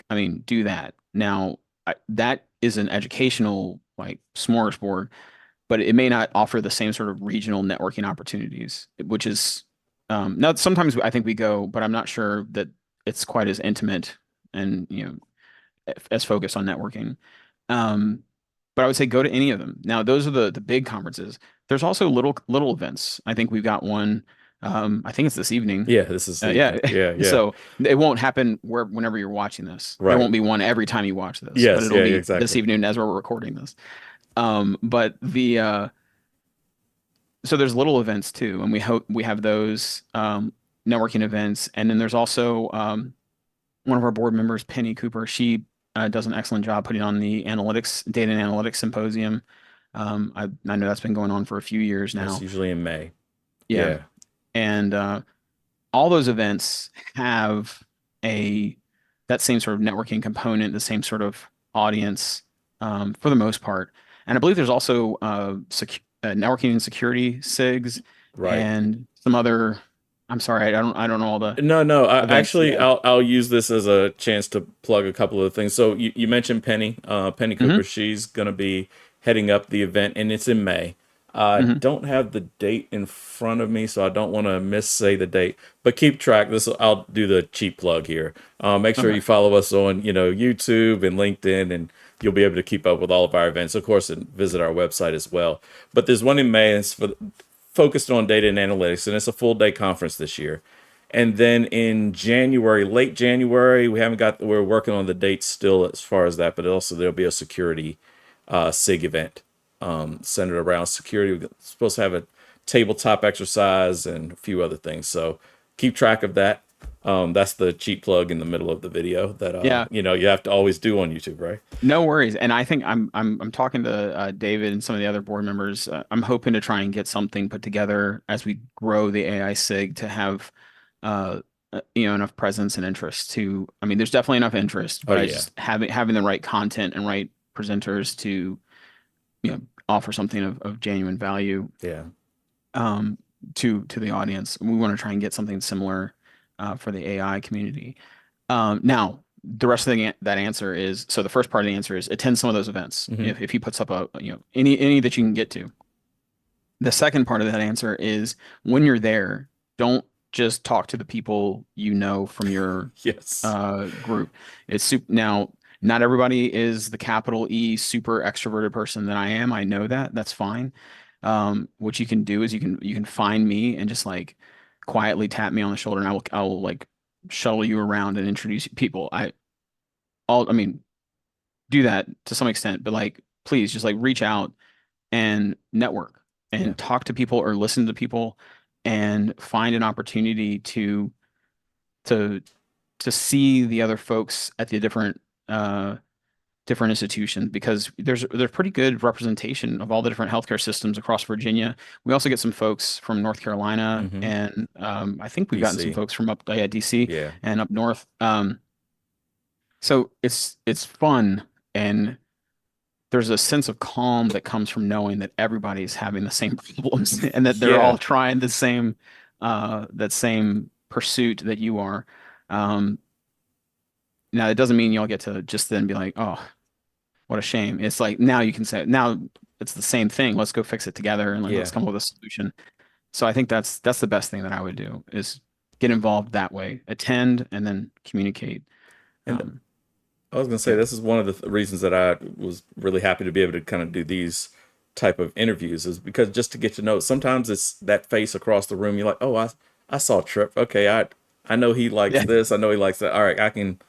[SPEAKER 2] I mean, do that. Now, that is an educational like smorgasbord, but it may not offer the same sort of regional networking opportunities, which is now sometimes I think we go, but I'm not sure that it's quite as intimate and as focused on networking. Um, but I would say go to any of them. Now, those are the big conferences. There's also little events. I think we've got one. I think it's this evening.
[SPEAKER 1] yeah. This is the
[SPEAKER 2] Yeah.
[SPEAKER 1] evening. Yeah, yeah.
[SPEAKER 2] So it won't happen whenever you're watching this. There
[SPEAKER 1] Right.
[SPEAKER 2] won't be one every time you watch this, but
[SPEAKER 1] Yes.
[SPEAKER 2] it'll
[SPEAKER 1] Yeah. Yeah.
[SPEAKER 2] be this
[SPEAKER 1] Exactly.
[SPEAKER 2] evening as we're recording this. But the so there's little events too, and we have those networking events, and then there's also one of our board members, Penny Cooper. She does an excellent job putting on the analytics data and analytics symposium. I know that's been going on for a few years
[SPEAKER 1] That's
[SPEAKER 2] now.
[SPEAKER 1] usually in May.
[SPEAKER 2] Yeah,
[SPEAKER 1] Yeah.
[SPEAKER 2] and all those events have a that same sort of networking component, the same sort of audience for the most part. And I believe there's also networking and security SIGs
[SPEAKER 1] Right.
[SPEAKER 2] and some other. I'm sorry, I don't know all the
[SPEAKER 1] No, no.
[SPEAKER 2] events. Yeah.
[SPEAKER 1] I'll use this as a chance to plug a couple of things. So you mentioned Penny, Penny
[SPEAKER 2] Hmm.
[SPEAKER 1] Cooper. She's gonna be heading up the event, and it's in May. I
[SPEAKER 2] Hmm.
[SPEAKER 1] don't have the date in front of me, so I don't want to missay the date. But keep track. I'll do the cheap plug here. Make sure
[SPEAKER 2] Okay.
[SPEAKER 1] you follow us on YouTube and LinkedIn, and you'll be able to keep up with all of our events. Of course, and visit our website as well. But there's one in May. And it's focused on data and analytics, and it's a full day conference this year. And then in January, late January, we're working on the dates still as far as that, but also there'll be a security SIG event. centered around security. We're supposed to have a tabletop exercise and a few other things. So keep track of that. That's the cheap plug in the middle of the video that
[SPEAKER 2] Yeah,
[SPEAKER 1] you have to always do on YouTube, right?
[SPEAKER 2] no worries. And I think I'm talking to David and some of the other board members. I'm hoping to try and get something put together as we grow the AI SIG to have enough presence and interest to. I mean, there's definitely enough interest,
[SPEAKER 1] Oh
[SPEAKER 2] but I
[SPEAKER 1] yeah,
[SPEAKER 2] just having the right content and right presenters to offer something of genuine value
[SPEAKER 1] yeah.
[SPEAKER 2] um to the audience. We want to try and get something similar for the AI community. Now, the rest of that answer is, so the first part of the answer is attend some of those events.
[SPEAKER 1] Hmm.
[SPEAKER 2] If he puts up any that you can get to. The second part of that answer is when you're there, don't just talk to the people you know from your
[SPEAKER 1] Yes.
[SPEAKER 2] group. It's super now. Not everybody is the capital E super extroverted person that I am. I know that. That's fine. What you can do is you can find me and just like quietly tap me on the shoulder, and I will like shuttle you around and introduce people. I mean, do that to some extent, but like, please just like reach out and network
[SPEAKER 1] Yeah.
[SPEAKER 2] and talk to people or listen to people and find an opportunity to to see the other folks at the different institutions because there's pretty good representation of all the different healthcare systems across Virginia. We also get some folks from North Carolina
[SPEAKER 1] Hmm.
[SPEAKER 2] and I think we've gotten some
[SPEAKER 1] DC.
[SPEAKER 2] folks from up DC
[SPEAKER 1] Yeah.
[SPEAKER 2] and up north. So it's fun and there's a sense of calm that comes from knowing that everybody's having the same problems and that they're
[SPEAKER 1] Yeah.
[SPEAKER 2] all trying the same that same pursuit that you are. Um, Now it doesn't mean you'll get to just then be like, oh, what a shame. It's like now you can say now it's the same thing. Let's go fix it together and like let's
[SPEAKER 1] Yeah.
[SPEAKER 2] come up with a solution. So I think that's the best thing that I would do is get involved that way, attend and then communicate.
[SPEAKER 1] And
[SPEAKER 2] Um,
[SPEAKER 1] I was gonna say
[SPEAKER 2] yeah,
[SPEAKER 1] this is one of the reasons that I was really happy to be able to kind of do these type of interviews is because just to get to know. Sometimes it's that face across the room. You're like, oh, I saw Trip. Okay, I know he likes
[SPEAKER 2] yeah,
[SPEAKER 1] this. I know he likes that. All right, I can.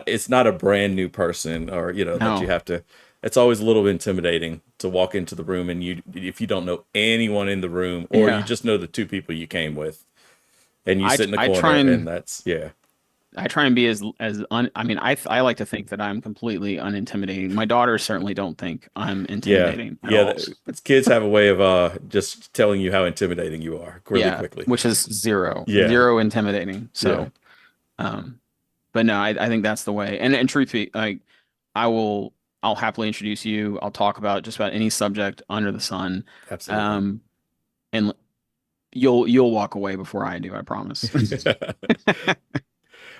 [SPEAKER 1] It's not a brand new person, or that you
[SPEAKER 2] no,
[SPEAKER 1] have to. It's always a little intimidating to walk into the room and if you don't know anyone in the room or you
[SPEAKER 2] yeah.
[SPEAKER 1] just know the two people you came with and you
[SPEAKER 2] I
[SPEAKER 1] sit in the
[SPEAKER 2] I
[SPEAKER 1] corner
[SPEAKER 2] try
[SPEAKER 1] and
[SPEAKER 2] and
[SPEAKER 1] that's yeah.
[SPEAKER 2] I try and be I mean I like to think that I'm completely unintimidating. My daughters certainly don't think I'm
[SPEAKER 1] Yeah,
[SPEAKER 2] intimidating at
[SPEAKER 1] yeah.
[SPEAKER 2] all.
[SPEAKER 1] Kids have a way of just telling you how intimidating you are really
[SPEAKER 2] Yeah,
[SPEAKER 1] quickly.
[SPEAKER 2] which is zero,
[SPEAKER 1] Yeah,
[SPEAKER 2] zero intimidating.
[SPEAKER 1] yeah,
[SPEAKER 2] So, um, but no, I think that's the way. And truth be, like, I will, I'll happily introduce you. I'll talk about just about any subject under the sun.
[SPEAKER 1] absolutely.
[SPEAKER 2] Um, and you'll walk away before I do, I promise.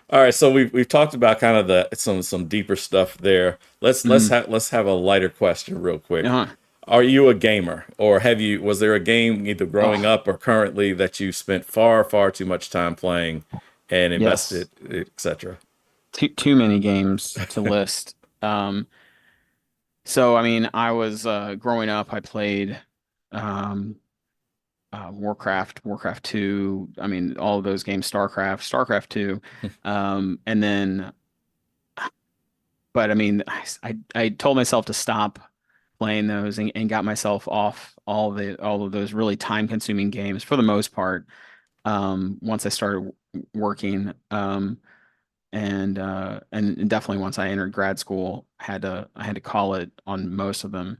[SPEAKER 1] All right, so we've talked about kind of the some deeper stuff there.
[SPEAKER 2] Mm,
[SPEAKER 1] Let's have a lighter question real quick.
[SPEAKER 2] uh-huh.
[SPEAKER 1] Are you a gamer, or was there a game either growing
[SPEAKER 2] Oh,
[SPEAKER 1] up or currently that you spent far too much time playing and invested,
[SPEAKER 2] yes.
[SPEAKER 1] etc.?
[SPEAKER 2] Too many games to list. So I mean, I was growing up, I played um Warcraft 2, I mean, all of those games, StarCraft 2. And then, but I mean, I told myself to stop playing those and got myself off all of those really time-consuming games for the most part. Once I started working, and definitely once I entered grad school, I had to call it on most of them.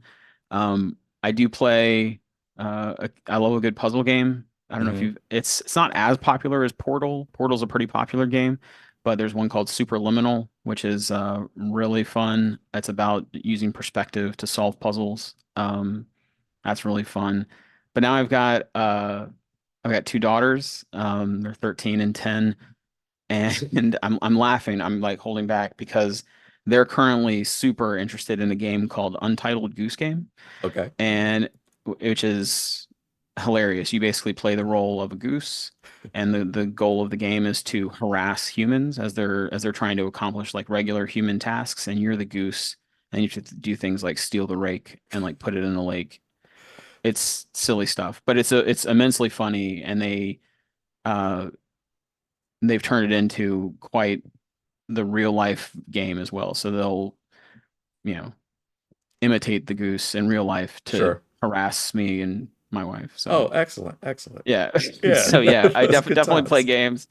[SPEAKER 2] I do play. I love a good puzzle game. I don't know if
[SPEAKER 1] Hmm.
[SPEAKER 2] it's not as popular as Portal. Portal's a pretty popular game, but there's one called Superliminal, which is really fun. It's about using perspective to solve puzzles. That's really fun. But now I've got two daughters. They're 13 and 10 and I'm laughing. I'm like holding back because they're currently super interested in a game called Untitled Goose Game,
[SPEAKER 1] Okay.
[SPEAKER 2] and which is hilarious. You basically play the role of a goose, and the goal of the game is to harass humans as they're trying to accomplish like regular human tasks, and you're the goose, and you have to do things like steal the rake and like put it in the lake. It's silly stuff, but it's immensely funny, and uh they've turned it into quite the real life game as well. So they'll, you know, imitate the goose in real life to
[SPEAKER 1] Sure.
[SPEAKER 2] harass me and my wife.
[SPEAKER 1] Oh,
[SPEAKER 2] So
[SPEAKER 1] excellent, excellent.
[SPEAKER 2] yeah,
[SPEAKER 1] Yeah,
[SPEAKER 2] so yeah, I
[SPEAKER 1] that's good
[SPEAKER 2] definitely play
[SPEAKER 1] times.
[SPEAKER 2] games.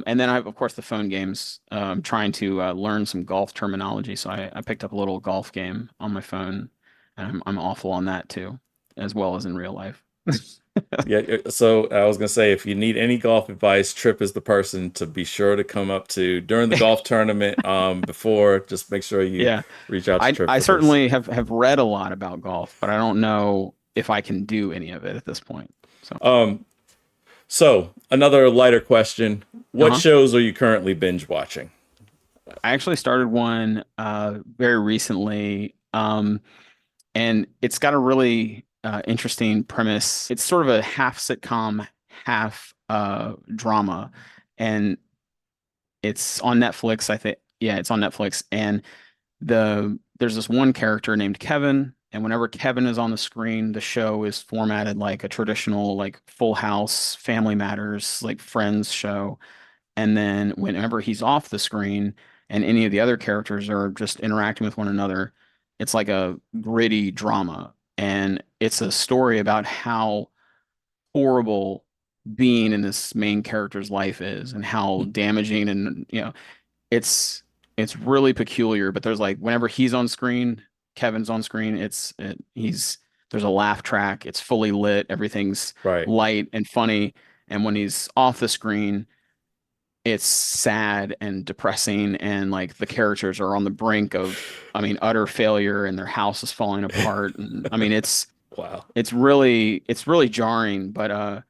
[SPEAKER 2] And then I have, of course, the phone games. Trying to learn some golf terminology. So I picked up a little golf game on my phone, and I'm awful on that too, as well as in real life.
[SPEAKER 1] Yeah, so I was gonna say, if you need any golf advice, Trip is the person to be sure to come up to during the golf tournament. Before, just make sure you
[SPEAKER 2] Yeah,
[SPEAKER 1] reach out to Trip
[SPEAKER 2] I
[SPEAKER 1] for this.
[SPEAKER 2] certainly have read a lot about golf, but I don't know if I can do any of it at this point. So,
[SPEAKER 1] Um, so another lighter question: what
[SPEAKER 2] uh-huh.
[SPEAKER 1] shows are you currently binge watching?
[SPEAKER 2] I actually started one very recently, and it's got a really interesting premise. It's sort of a half sitcom, half drama, and it's on Netflix, I think. Yeah, it's on Netflix, and there's this one character named Kevin, and whenever Kevin is on the screen, the show is formatted like a traditional like Full House, Family Matters, like Friends show. And then whenever he's off the screen and any of the other characters are just interacting with one another, it's like a gritty drama. And it's a story about how horrible being in this main character's life is and how damaging, and it's it's really peculiar. But there's like whenever he's on screen, Kevin's on screen, he's there's a laugh track, it's fully lit, everything's
[SPEAKER 1] Right.
[SPEAKER 2] light and funny. And when he's off the screen, it's sad and depressing, and like the characters are on the brink of, I mean, utter failure, and their house is falling apart. And I mean,
[SPEAKER 1] Wow.
[SPEAKER 2] it's really jarring, but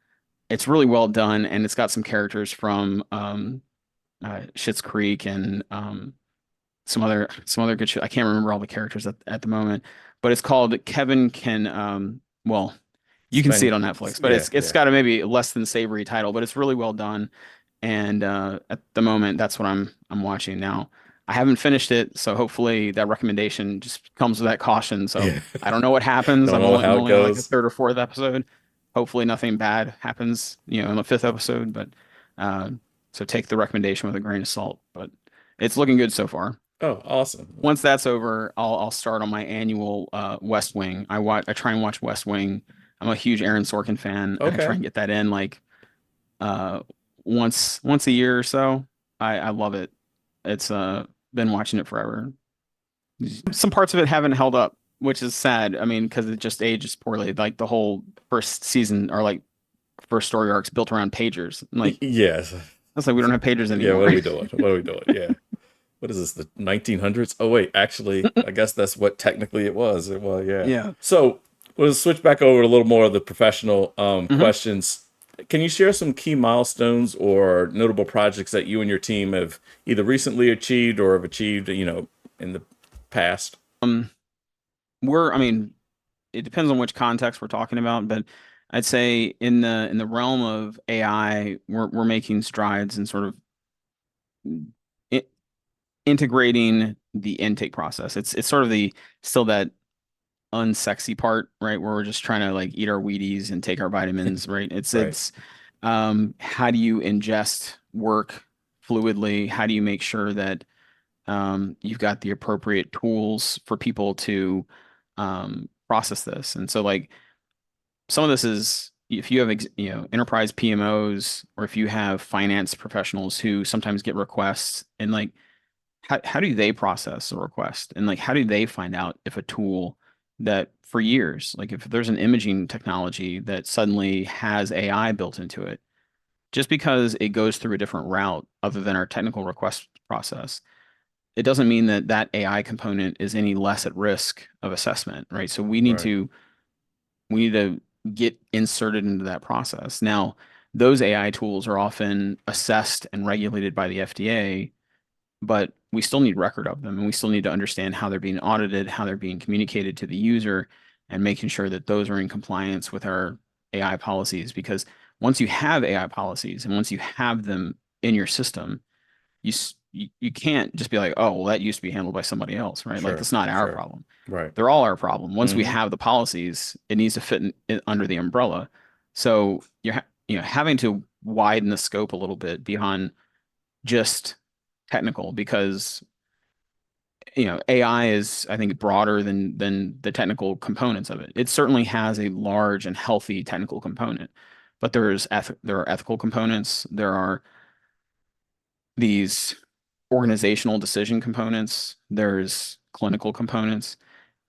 [SPEAKER 2] it's really well done, and it's got some characters from Schitt's Creek and some other good shit. I can't remember all the characters at the moment, but it's called Kevin Can well, you can see it
[SPEAKER 1] Spend.
[SPEAKER 2] on Netflix, but
[SPEAKER 1] Yeah,
[SPEAKER 2] it's
[SPEAKER 1] yeah.
[SPEAKER 2] got a maybe less than savory title, but it's really well done. And at the moment, that's what I'm watching now. I haven't finished it, so hopefully that recommendation just comes with that caution. So
[SPEAKER 1] Yeah.
[SPEAKER 2] I don't know what happens.
[SPEAKER 1] Don't know
[SPEAKER 2] I'm
[SPEAKER 1] how it
[SPEAKER 2] only on like the
[SPEAKER 1] goes.
[SPEAKER 2] third or fourth episode. Hopefully nothing bad happens, in the fifth episode. But uh, so take the recommendation with a grain of salt. But it's looking good so far.
[SPEAKER 1] Oh, awesome.
[SPEAKER 2] Once that's over, I'll start on my annual West Wing. I try and watch West Wing. I'm a huge Aaron Sorkin fan, and I try
[SPEAKER 1] Okay.
[SPEAKER 2] and get that in like uh once a year or so. I love it. It's been watching it forever. Some parts of it haven't held up, which is sad. I mean, because it just ages poorly. Like the whole first season or like first story arcs built around pagers. And, like
[SPEAKER 1] Yes.
[SPEAKER 2] that's like we don't have pagers
[SPEAKER 1] Yeah, what are
[SPEAKER 2] anymore.
[SPEAKER 1] we doing? What are we doing? Yeah. What is this, the 1900s? Oh, wait, actually, I guess that's what technically it was. Well, yeah.
[SPEAKER 2] Yeah.
[SPEAKER 1] So we'll switch back over to a little more of the professional
[SPEAKER 2] hmm
[SPEAKER 1] questions. Can you share some key milestones or notable projects that you and your team have either recently achieved or have achieved, in the past?
[SPEAKER 2] I mean, it depends on which context we're talking about, but I'd say in the realm of AI, we're making strides in sort of i- integrating the intake process. It's sort of the still that unsexy part, right? Where we're just trying to like eat our Wheaties and take our vitamins, right?
[SPEAKER 1] Right.
[SPEAKER 2] How do you ingest work fluidly? How do you make sure that you've got the appropriate tools for people to process this? And so like some of this is if you have enterprise PMOs, or if you have finance professionals who sometimes get requests, and like how do they process a request, and like how do they find out if a tool that for years, like if there's an imaging technology that suddenly has AI built into it, just because it goes through a different route other than our technical request process, it doesn't mean that that AI component is any less at risk of assessment, right? So
[SPEAKER 1] Right.
[SPEAKER 2] we need to get inserted into that process. Now, those AI tools are often assessed and regulated by the FDA, but we still need record of them, and we still need to understand how they're being audited, how they're being communicated to the user, and making sure that those are in compliance with our AI policies. Because once you have AI policies and once you have them in your system, you can't just be like, oh, well, that used to be handled by somebody else, right? Like
[SPEAKER 1] Sure.
[SPEAKER 2] that's not our
[SPEAKER 1] Sure.
[SPEAKER 2] problem.
[SPEAKER 1] Right.
[SPEAKER 2] They're all our problem. Once we
[SPEAKER 1] Hmm.
[SPEAKER 2] have the policies, it needs to fit under the umbrella. So having to widen the scope a little bit beyond just technical, because AI is, I think, broader than the technical components of it. It certainly has a large and healthy technical component, but there are ethical components. There are these organizational decision components. There's clinical components,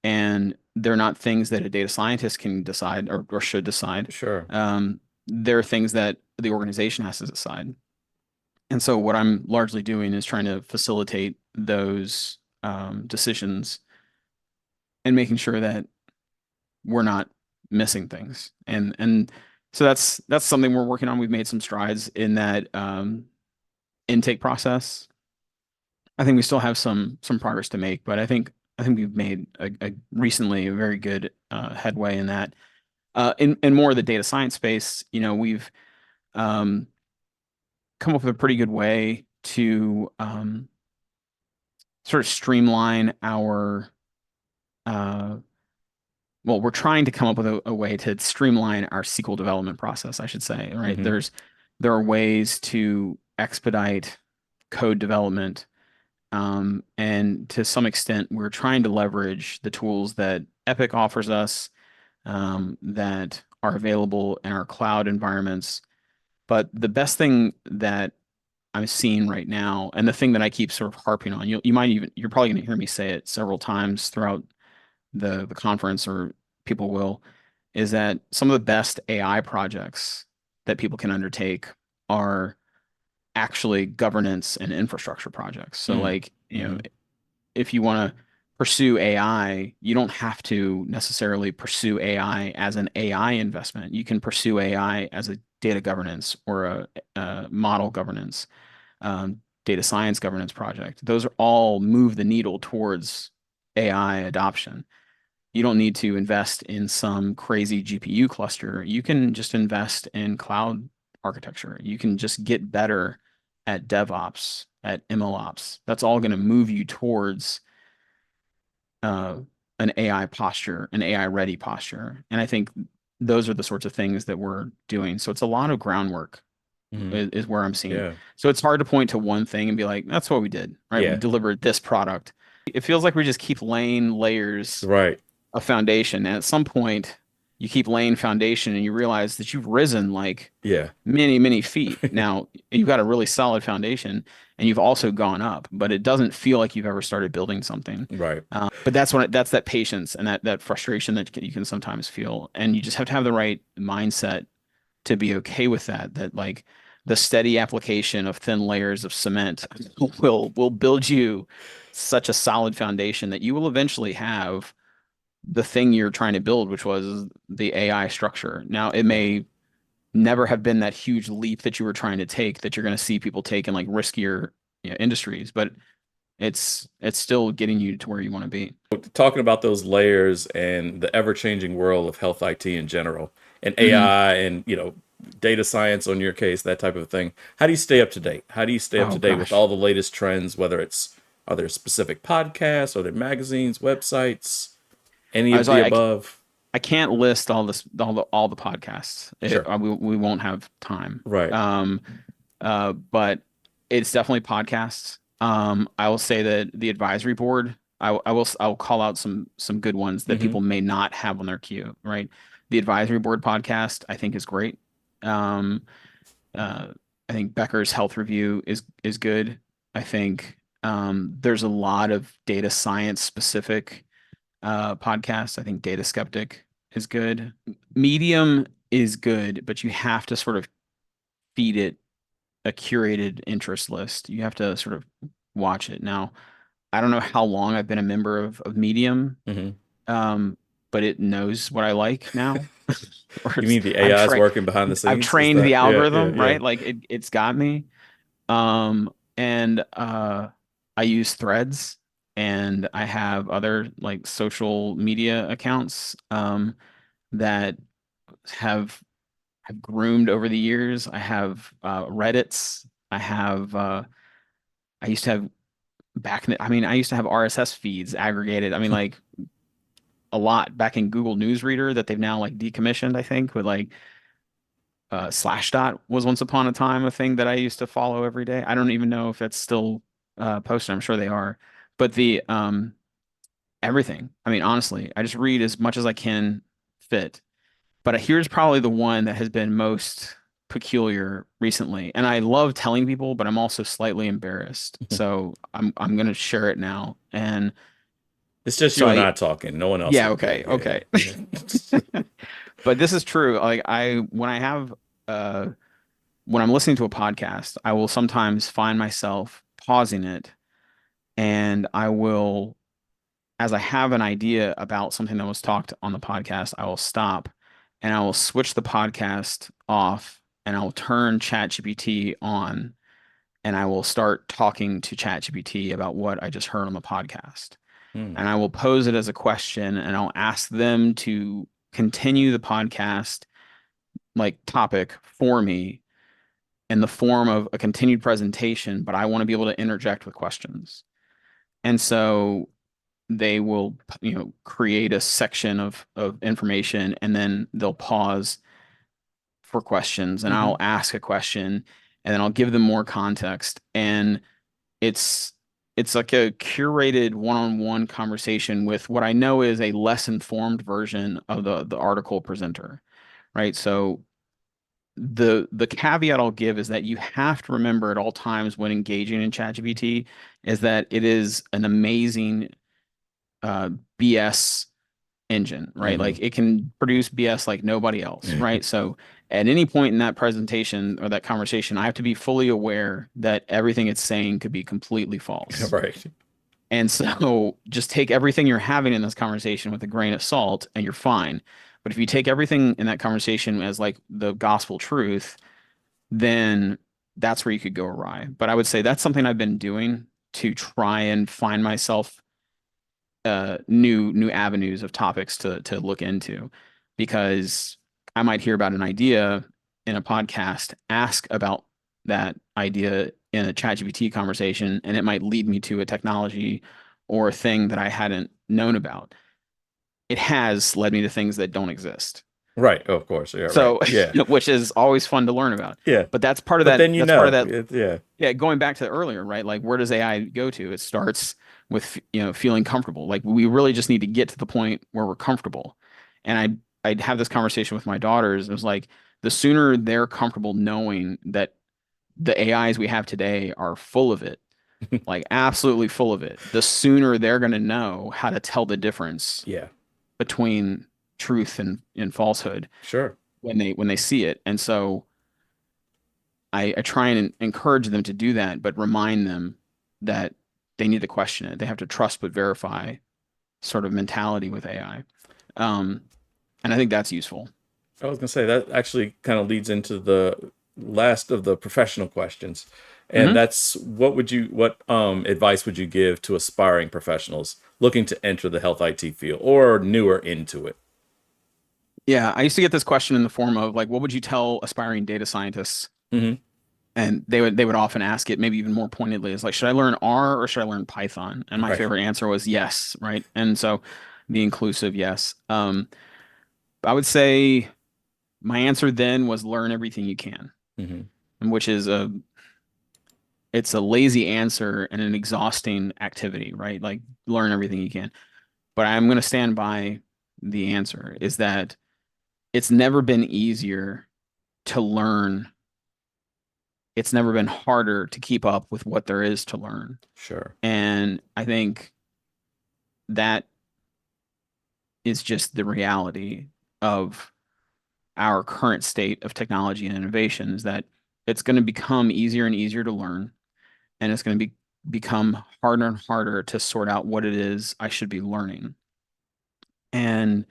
[SPEAKER 2] and they're not things that a data scientist can decide or should decide.
[SPEAKER 1] Sure.
[SPEAKER 2] They're things that the organization has to decide. And so what I'm largely doing is trying to facilitate those decisions and making sure that we're not missing things. And so that's something we're working on. We've made some strides in that intake process. I think we still have some progress to make, but I think we've made recently a very good headway in that. In more of the data science space, we've um, come up with a pretty good way to sort of streamline our well, we're trying to come up with a way to streamline our SQL development process, I should say, right?
[SPEAKER 1] Hmm.
[SPEAKER 2] There are ways to expedite code development, and to some extent, we're trying to leverage the tools that Epic offers us, that are available in our cloud environments. But the best thing that I'm seeing right now, and the thing that I keep sort of harping on, you're probably going to hear me say it several times throughout the conference, or people will, is that some of the best AI projects that people can undertake are actually governance and infrastructure projects. So
[SPEAKER 1] Hmm.
[SPEAKER 2] like,
[SPEAKER 1] Hmm.
[SPEAKER 2] if you want to pursue AI, you don't have to necessarily pursue AI as an AI investment. You can pursue AI as a data governance or a model governance, data science governance project. Those are all move the needle towards AI adoption. You don't need to invest in some crazy GPU cluster. You can just invest in cloud architecture. You can just get better at DevOps, at MLOps. That's all going to move you towards uh, an AI posture, an AI ready posture. And I think those are the sorts of things that we're doing. So it's a lot of groundwork
[SPEAKER 1] Hmm.
[SPEAKER 2] is where I'm seeing.
[SPEAKER 1] Yeah.
[SPEAKER 2] So it's hard to point to one thing and be like, that's what we did, right? We
[SPEAKER 1] Yeah.
[SPEAKER 2] delivered this product. It feels like we just keep laying layers
[SPEAKER 1] Right.
[SPEAKER 2] a foundation. And at some point, you keep laying foundation and you realize that you've risen like
[SPEAKER 1] Yeah.
[SPEAKER 2] many, many feet. Now, you've got a really solid foundation and you've also gone up, but it doesn't feel like you've ever started building something.
[SPEAKER 1] Right.
[SPEAKER 2] But that's that patience and that frustration that you can sometimes feel. And you just have to have the right mindset to be okay with that, that like the steady application of thin layers of cement will build you such a solid foundation that you will eventually have the thing you're trying to build, which was the AI structure. Now, it
[SPEAKER 1] Right.
[SPEAKER 2] may never have been that huge leap that you were trying to take that you're going to see people take in like riskier, industries, but it's still getting you to where you want to be.
[SPEAKER 1] Talking about those layers and the ever-changing world of health IT in general, and
[SPEAKER 2] Hmm.
[SPEAKER 1] AI, and data science on your case, that type of thing. How do you stay up to date? How do you stay up to
[SPEAKER 2] Oh
[SPEAKER 1] date with
[SPEAKER 2] gosh.
[SPEAKER 1] all the latest trends? Whether it's, are there specific podcasts, are there magazines, websites, any
[SPEAKER 2] I
[SPEAKER 1] of
[SPEAKER 2] was
[SPEAKER 1] the
[SPEAKER 2] like,
[SPEAKER 1] above?
[SPEAKER 2] I can't list all the podcasts.
[SPEAKER 1] Sure.
[SPEAKER 2] We won't have time.
[SPEAKER 1] Right.
[SPEAKER 2] But it's definitely podcasts. I will say that the advisory board, I will call out some good ones that
[SPEAKER 1] Hmm.
[SPEAKER 2] people may not have on their queue, right? The advisory board podcast, I think, is great. Um, uh, I think Becker's Health Review is good. I think there's a lot of data science specific podcasts. I think Data Skeptic is good. Medium is good, but you have to sort of feed it a curated interest list. You have to sort of watch it. Now, I don't know how long I've been a member of Medium,
[SPEAKER 1] Hmm.
[SPEAKER 2] um, but it knows what I like now. Or
[SPEAKER 1] You mean the
[SPEAKER 2] I've
[SPEAKER 1] AI is
[SPEAKER 2] trained
[SPEAKER 1] working behind the
[SPEAKER 2] I've
[SPEAKER 1] scenes? Is
[SPEAKER 2] trained the
[SPEAKER 1] that, yeah, yeah,
[SPEAKER 2] algorithm,
[SPEAKER 1] yeah.
[SPEAKER 2] right? Like it's got me. And I use Threads, and I have other like social media accounts that have have groomed over the years. I have Reddits. I used to have I used to have RSS feeds aggregated. I mean, like a lot back in Google Newsreader that they've now like decommissioned, I think, with like Slashdot was once upon a time a thing that I used to follow every day. I don't even know if it's still posted. I'm sure they are. But the everything. I mean, honestly, I just read as much as I can fit. But here's probably the one that has been most peculiar recently. And I love telling people, but I'm also slightly embarrassed. So I'm gonna share it now. And
[SPEAKER 1] It's just
[SPEAKER 2] so
[SPEAKER 1] you and I talking. No one else
[SPEAKER 2] yeah,
[SPEAKER 1] will.
[SPEAKER 2] okay,
[SPEAKER 1] Yeah,
[SPEAKER 2] okay.
[SPEAKER 1] yeah.
[SPEAKER 2] But this is true. Like when I have uh when I'm listening to a podcast, I will sometimes find myself pausing it and I will, as I have an idea about something that was talked on the podcast, I will stop and I will switch the podcast off and I will turn ChatGPT on and I will start talking to ChatGPT about what I just heard on the podcast.
[SPEAKER 1] Hmm.
[SPEAKER 2] And I will pose it as a question and I'll ask them to continue the podcast like topic for me in the form of a continued presentation, but I want to be able to interject with questions. And so they will, create a section of information and then they'll pause for questions and
[SPEAKER 1] Hmm.
[SPEAKER 2] I'll ask a question and then I'll give them more context. And it's it's like a curated one-on-one conversation with what I know is a less informed version of the article presenter, right? So the caveat I'll give is that you have to remember at all times when engaging in ChatGPT is that it is an amazing uh, BS engine, right?
[SPEAKER 1] Hmm.
[SPEAKER 2] Like it can produce BS like nobody else, right? So at any point in that presentation or that conversation, I have to be fully aware that everything it's saying could be completely false.
[SPEAKER 1] Right.
[SPEAKER 2] And so just take everything you're having in this conversation with a grain of salt and you're fine. But if you take everything in that conversation as like the gospel truth, then that's where you could go awry. But I would say that's something I've been doing to try and find myself new avenues of topics to look into because I might hear about an idea in a podcast, ask about that idea in a ChatGPT conversation, and it might lead me to a technology or a thing that I hadn't known about. It has led me to things that don't exist.
[SPEAKER 1] Right. Oh, of course. Yeah. Right.
[SPEAKER 2] So,
[SPEAKER 1] Yeah.
[SPEAKER 2] which is always fun to learn about.
[SPEAKER 1] Yeah.
[SPEAKER 2] But that's part of
[SPEAKER 1] But
[SPEAKER 2] that.
[SPEAKER 1] then
[SPEAKER 2] That's part of that.
[SPEAKER 1] yeah.
[SPEAKER 2] Yeah, going back to earlier, right? Like, where does AI go to? It starts with, feeling comfortable. Like, we really just need to get to the point where we're comfortable. And I'd have this conversation with my daughters. It was like, the sooner they're comfortable knowing that the AIs we have today are full of it, like absolutely full of it, the sooner they're going to know how to tell the difference
[SPEAKER 1] Yeah.
[SPEAKER 2] between truth and falsehood
[SPEAKER 1] Sure.
[SPEAKER 2] when they see it. And so I try and encourage them to do that, but remind them that they need to question it. They have to trust but verify sort of mentality with AI. Um, and I think that's useful.
[SPEAKER 1] I was gonna say that actually kind of leads into the last of the professional questions, and
[SPEAKER 2] Hmm.
[SPEAKER 1] that's what advice would you give to aspiring professionals looking to enter the health IT field or newer into it?
[SPEAKER 2] Yeah, I used to get this question in the form of like, what would you tell aspiring data scientists?
[SPEAKER 1] Hmm.
[SPEAKER 2] And they would often ask it maybe even more pointedly is like, should I learn R or should I learn Python? And my
[SPEAKER 1] Right.
[SPEAKER 2] favorite answer was yes, right? And so the inclusive yes. I would say my answer then was learn everything you can,
[SPEAKER 1] Hmm.
[SPEAKER 2] which is it's a lazy answer and an exhausting activity, right? Like learn everything you can. But I'm going to stand by the answer is that it's never been easier to learn. It's never been harder to keep up with what there is to learn.
[SPEAKER 1] Sure.
[SPEAKER 2] And I think that is just the reality of our current state of technology and innovation is that it's going to become easier and easier to learn, and it's going to become harder and harder to sort out what it is I should be learning. And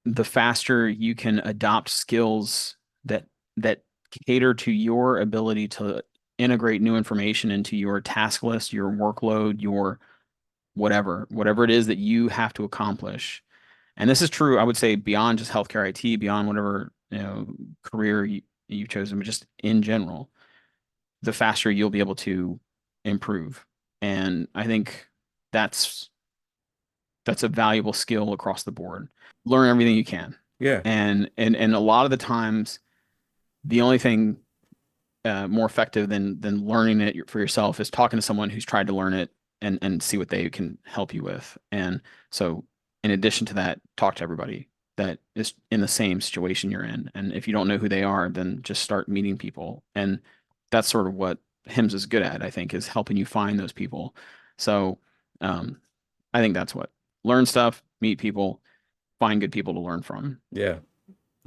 [SPEAKER 2] the faster you can adopt skills that cater to your ability to integrate new information into your task list, your workload, your whatever it is that you have to accomplish. And this is true, I would say, beyond just healthcare IT, beyond whatever, career you've chosen, but just in general, the faster you'll be able to improve. And I think that's that's a valuable skill across the board. Learn everything you can.
[SPEAKER 1] Yeah.
[SPEAKER 2] And a lot of the times, the only thing more effective than learning it for yourself is talking to someone who's tried to learn it and see what they can help you with. And so in addition to that, talk to everybody that is in the same situation you're in. And if you don't know who they are, then just start meeting people. And that's sort of what HIMSS is good at, I think, is helping you find those people. So um, I think that's what learn stuff, meet people, find good people to learn from.
[SPEAKER 1] Yeah.
[SPEAKER 2] Yep.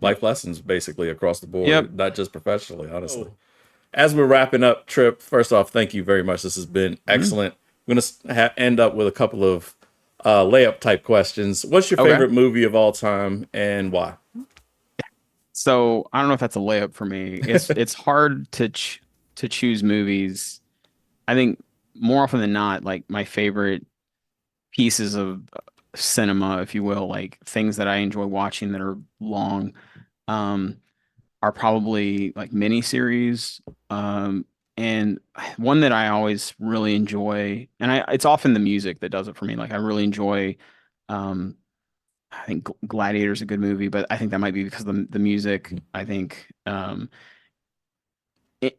[SPEAKER 1] Life lessons basically across the
[SPEAKER 2] Yep.
[SPEAKER 1] board, not just professionally, honestly. As we're wrapping up, Trip, first off, thank you very much. This has been
[SPEAKER 2] Mhm.
[SPEAKER 1] excellent. I'm going to end up with a couple of layup type questions. What's your
[SPEAKER 2] Okay.
[SPEAKER 1] favorite movie of all time and why?
[SPEAKER 2] So I don't know if that's a layup for me. It's hard to choose movies. I think more often than not, like my favorite pieces of cinema, if you will, like things that I enjoy watching that are long, um, are probably like miniseries. Um, and one that I always really enjoy, and it's often the music that does it for me. Like I really enjoy, um, I think Gladiator is a good movie, but I think that might be because of the music. I think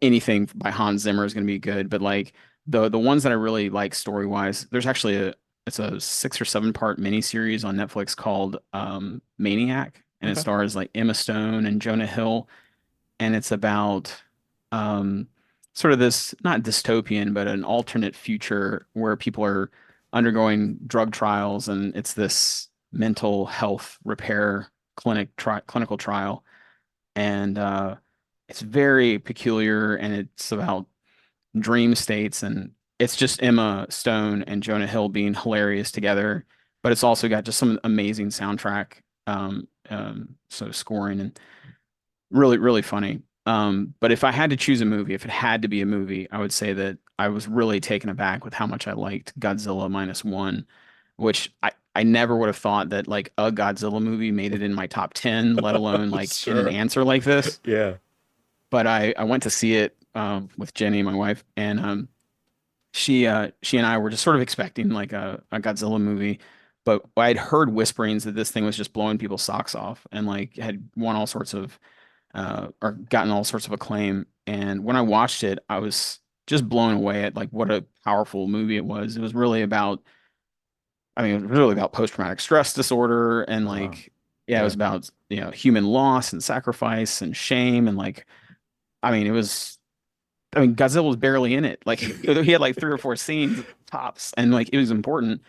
[SPEAKER 2] anything by Hans Zimmer is going to be good, but like the ones that I really like story wise, there's actually it's a 6 or 7 part miniseries on Netflix called Maniac, and it
[SPEAKER 1] Okay.
[SPEAKER 2] stars like Emma Stone and Jonah Hill, and it's about um sort of this not dystopian but an alternate future where people are undergoing drug trials, and it's this mental health repair clinical trial, and it's very peculiar, and it's about dream states, and it's just Emma Stone and Jonah Hill being hilarious together, but it's also got just some amazing soundtrack, so scoring, and really really funny. But if I had to choose a movie, if it had to be a movie, I would say that I was really taken aback with how much I liked Godzilla minus one, which I never would have thought that like a Godzilla movie made it in my top 10, let alone like in an
[SPEAKER 1] Sure.
[SPEAKER 2] answer like this.
[SPEAKER 1] Yeah.
[SPEAKER 2] But I went to see it with Jenny, my wife, and she and I were just sort of expecting like a Godzilla movie, but I'd heard whisperings that this thing was just blowing people's socks off and like had won all sorts of or gotten all sorts of acclaim. And when I watched it, I was just blown away at like what a powerful movie it was. It was really about, I mean, it was really about post-traumatic stress disorder and
[SPEAKER 1] Wow.
[SPEAKER 2] like, yeah, it was
[SPEAKER 1] Yeah.
[SPEAKER 2] about, human loss and sacrifice and shame. And like, I mean, it was, I mean, Godzilla was barely in it. Like he had like 3 or 4 scenes tops, and like it was important,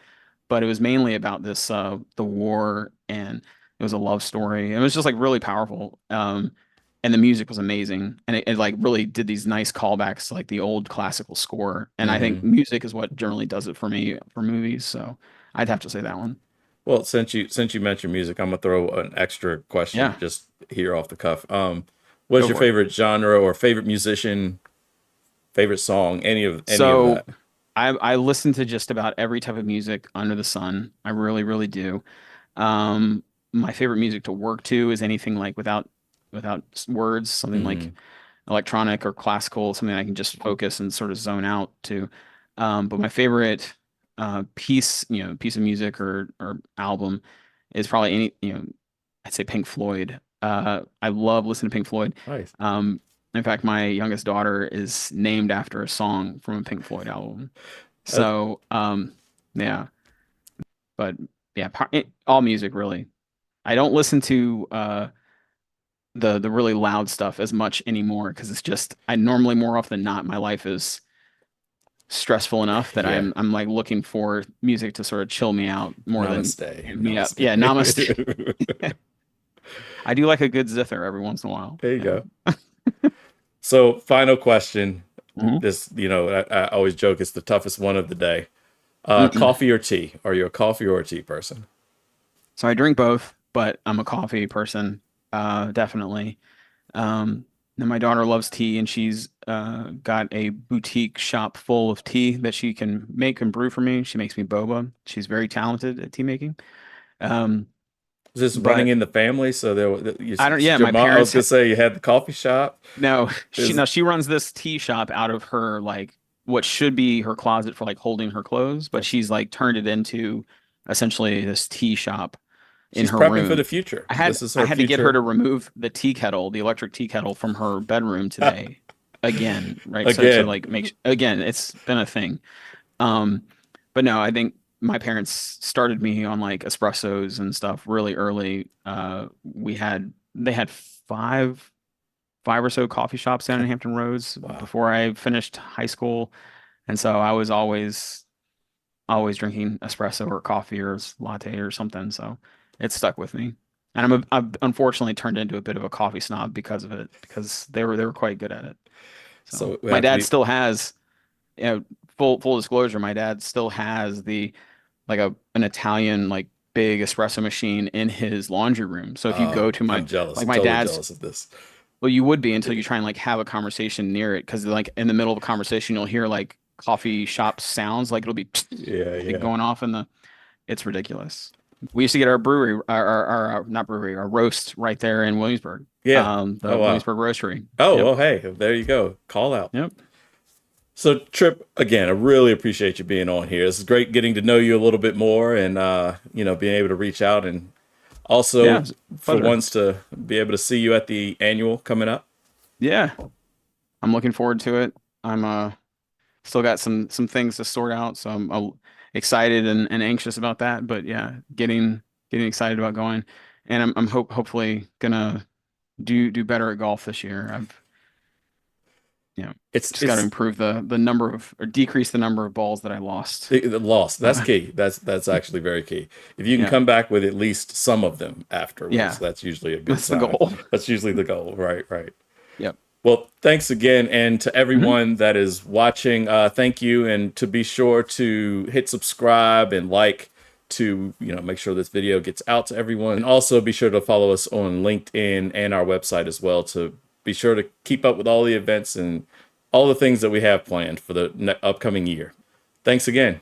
[SPEAKER 2] but it was mainly about this the war, and it was a love story. It was just like really powerful. And the music was amazing, and it like really did these nice callbacks to like the old classical score. And I think
[SPEAKER 1] Hmm.
[SPEAKER 2] music is what generally does it for me for movies. So I'd have to say that one.
[SPEAKER 1] Well, since you mentioned music, I'm gonna throw an extra question
[SPEAKER 2] Yeah,
[SPEAKER 1] just here off the cuff. What's
[SPEAKER 2] go
[SPEAKER 1] your
[SPEAKER 2] for it.
[SPEAKER 1] favorite genre or favorite musician, favorite song, any of
[SPEAKER 2] So
[SPEAKER 1] that?
[SPEAKER 2] I listen to just about every type of music under the sun. I really, really do. My favorite music to work to is anything like without words, something like
[SPEAKER 1] Hmm.
[SPEAKER 2] electronic or classical, something I can just focus and sort of zone out to. But my favorite piece of music or album is probably I'd say Pink Floyd. I love listening to Pink Floyd.
[SPEAKER 1] Nice.
[SPEAKER 2] In fact, my youngest daughter is named after a song from a Pink Floyd album.
[SPEAKER 1] Uh,
[SPEAKER 2] So, yeah, but yeah, all music really. I don't listen to the really loud stuff as much anymore because it's just I normally more often than not my life is stressful enough that
[SPEAKER 1] yeah.
[SPEAKER 2] I'm like looking for music to sort of chill me out more than
[SPEAKER 1] Namaste.
[SPEAKER 2] amp me up. Yeah, namaste.
[SPEAKER 1] Namaste.
[SPEAKER 2] I do like a good zither every once in a while.
[SPEAKER 1] There you
[SPEAKER 2] Yeah.
[SPEAKER 1] go. So, final question.
[SPEAKER 2] Mhm.
[SPEAKER 1] This, I always joke it's the toughest one of the day.
[SPEAKER 2] Mm-mm.
[SPEAKER 1] Coffee or tea? Are you a coffee or a tea person?
[SPEAKER 2] So I drink both, but I'm a coffee person, definitely. And my daughter loves tea, and she's got a boutique shop full of tea that she can make and brew for me. She makes me boba. She's very talented at tea making. Um,
[SPEAKER 1] Is this running
[SPEAKER 2] but
[SPEAKER 1] in the family? So
[SPEAKER 2] I don't. Yeah,
[SPEAKER 1] your
[SPEAKER 2] my
[SPEAKER 1] mom, I was
[SPEAKER 2] parents.
[SPEAKER 1] gonna say you had the coffee shop.
[SPEAKER 2] No,
[SPEAKER 1] Is
[SPEAKER 2] she runs this tea shop out of her like what should be her closet for like holding her clothes, but
[SPEAKER 1] that's
[SPEAKER 2] she's like turned it into essentially this tea shop in
[SPEAKER 1] she's
[SPEAKER 2] her
[SPEAKER 1] prepping for
[SPEAKER 2] room.
[SPEAKER 1] the future.
[SPEAKER 2] I had
[SPEAKER 1] This is
[SPEAKER 2] I
[SPEAKER 1] her
[SPEAKER 2] had to get her
[SPEAKER 1] future
[SPEAKER 2] to remove the tea kettle, the electric tea kettle from her bedroom today again, right? So
[SPEAKER 1] again.
[SPEAKER 2] like again, it's been a thing. Um, but no, I think my parents started me on like espressos and stuff really early. They had five or so coffee shops down in
[SPEAKER 1] Okay.
[SPEAKER 2] Hampton Roads
[SPEAKER 1] Wow.
[SPEAKER 2] before I finished high school. And so I was always drinking espresso or coffee or latte or something. So it stuck with me. And I've unfortunately turned into a bit of a coffee snob because of it, because they were quite good at it. So
[SPEAKER 1] So we
[SPEAKER 2] my
[SPEAKER 1] have to
[SPEAKER 2] dad
[SPEAKER 1] be.
[SPEAKER 2] still has, you know, full disclosure, my dad still has the like an Italian like big espresso machine in his laundry room. So if you go to
[SPEAKER 1] I'm jealous.
[SPEAKER 2] like
[SPEAKER 1] I'm
[SPEAKER 2] my
[SPEAKER 1] totally
[SPEAKER 2] dad's,
[SPEAKER 1] jealous of this.
[SPEAKER 2] well, you would be until you try and like have a conversation near it, because like in the middle of a conversation you'll hear like coffee shop sounds, like it'll be
[SPEAKER 1] Yeah,
[SPEAKER 2] like
[SPEAKER 1] yeah,
[SPEAKER 2] going off in the, it's ridiculous. We used to get our brewery, our not brewery, our roast right there in Williamsburg.
[SPEAKER 1] yeah.
[SPEAKER 2] The
[SPEAKER 1] Oh wow.
[SPEAKER 2] Williamsburg Roastery.
[SPEAKER 1] Oh
[SPEAKER 2] Yep.
[SPEAKER 1] well, hey, there you go. Call out.
[SPEAKER 2] Yep.
[SPEAKER 1] So Trip, again, I really appreciate you being on here. It's great getting to know you a little bit more, and being able to reach out, and
[SPEAKER 2] Yeah,
[SPEAKER 1] also
[SPEAKER 2] it's a
[SPEAKER 1] for
[SPEAKER 2] pleasure.
[SPEAKER 1] once to be able to see you at the annual coming up.
[SPEAKER 2] Yeah. I'm looking forward to it. I'm still got some things to sort out, so I'm excited and anxious about that. But yeah, getting excited about going, and I'm hopefully gonna do better at golf this year. I've
[SPEAKER 1] It's
[SPEAKER 2] just got to
[SPEAKER 1] it's
[SPEAKER 2] improve the number of, or decrease the number of balls that I lost.
[SPEAKER 1] the loss. That's
[SPEAKER 2] Uh,
[SPEAKER 1] key. That's actually very key. If you can
[SPEAKER 2] yeah,
[SPEAKER 1] come back with at least some of them afterwards,
[SPEAKER 2] yeah,
[SPEAKER 1] that's usually a good
[SPEAKER 2] that's the
[SPEAKER 1] sign.
[SPEAKER 2] goal.
[SPEAKER 1] That's usually the goal. Right, right.
[SPEAKER 2] Yep.
[SPEAKER 1] Well, thanks again. And to
[SPEAKER 2] Hmm.
[SPEAKER 1] everyone that is watching, thank you. And to be sure to hit subscribe and like to, make sure this video gets out to everyone. And also be sure to follow us on LinkedIn and our website as well to be sure to keep up with all the events and all the things that we have planned for the upcoming year. Thanks again.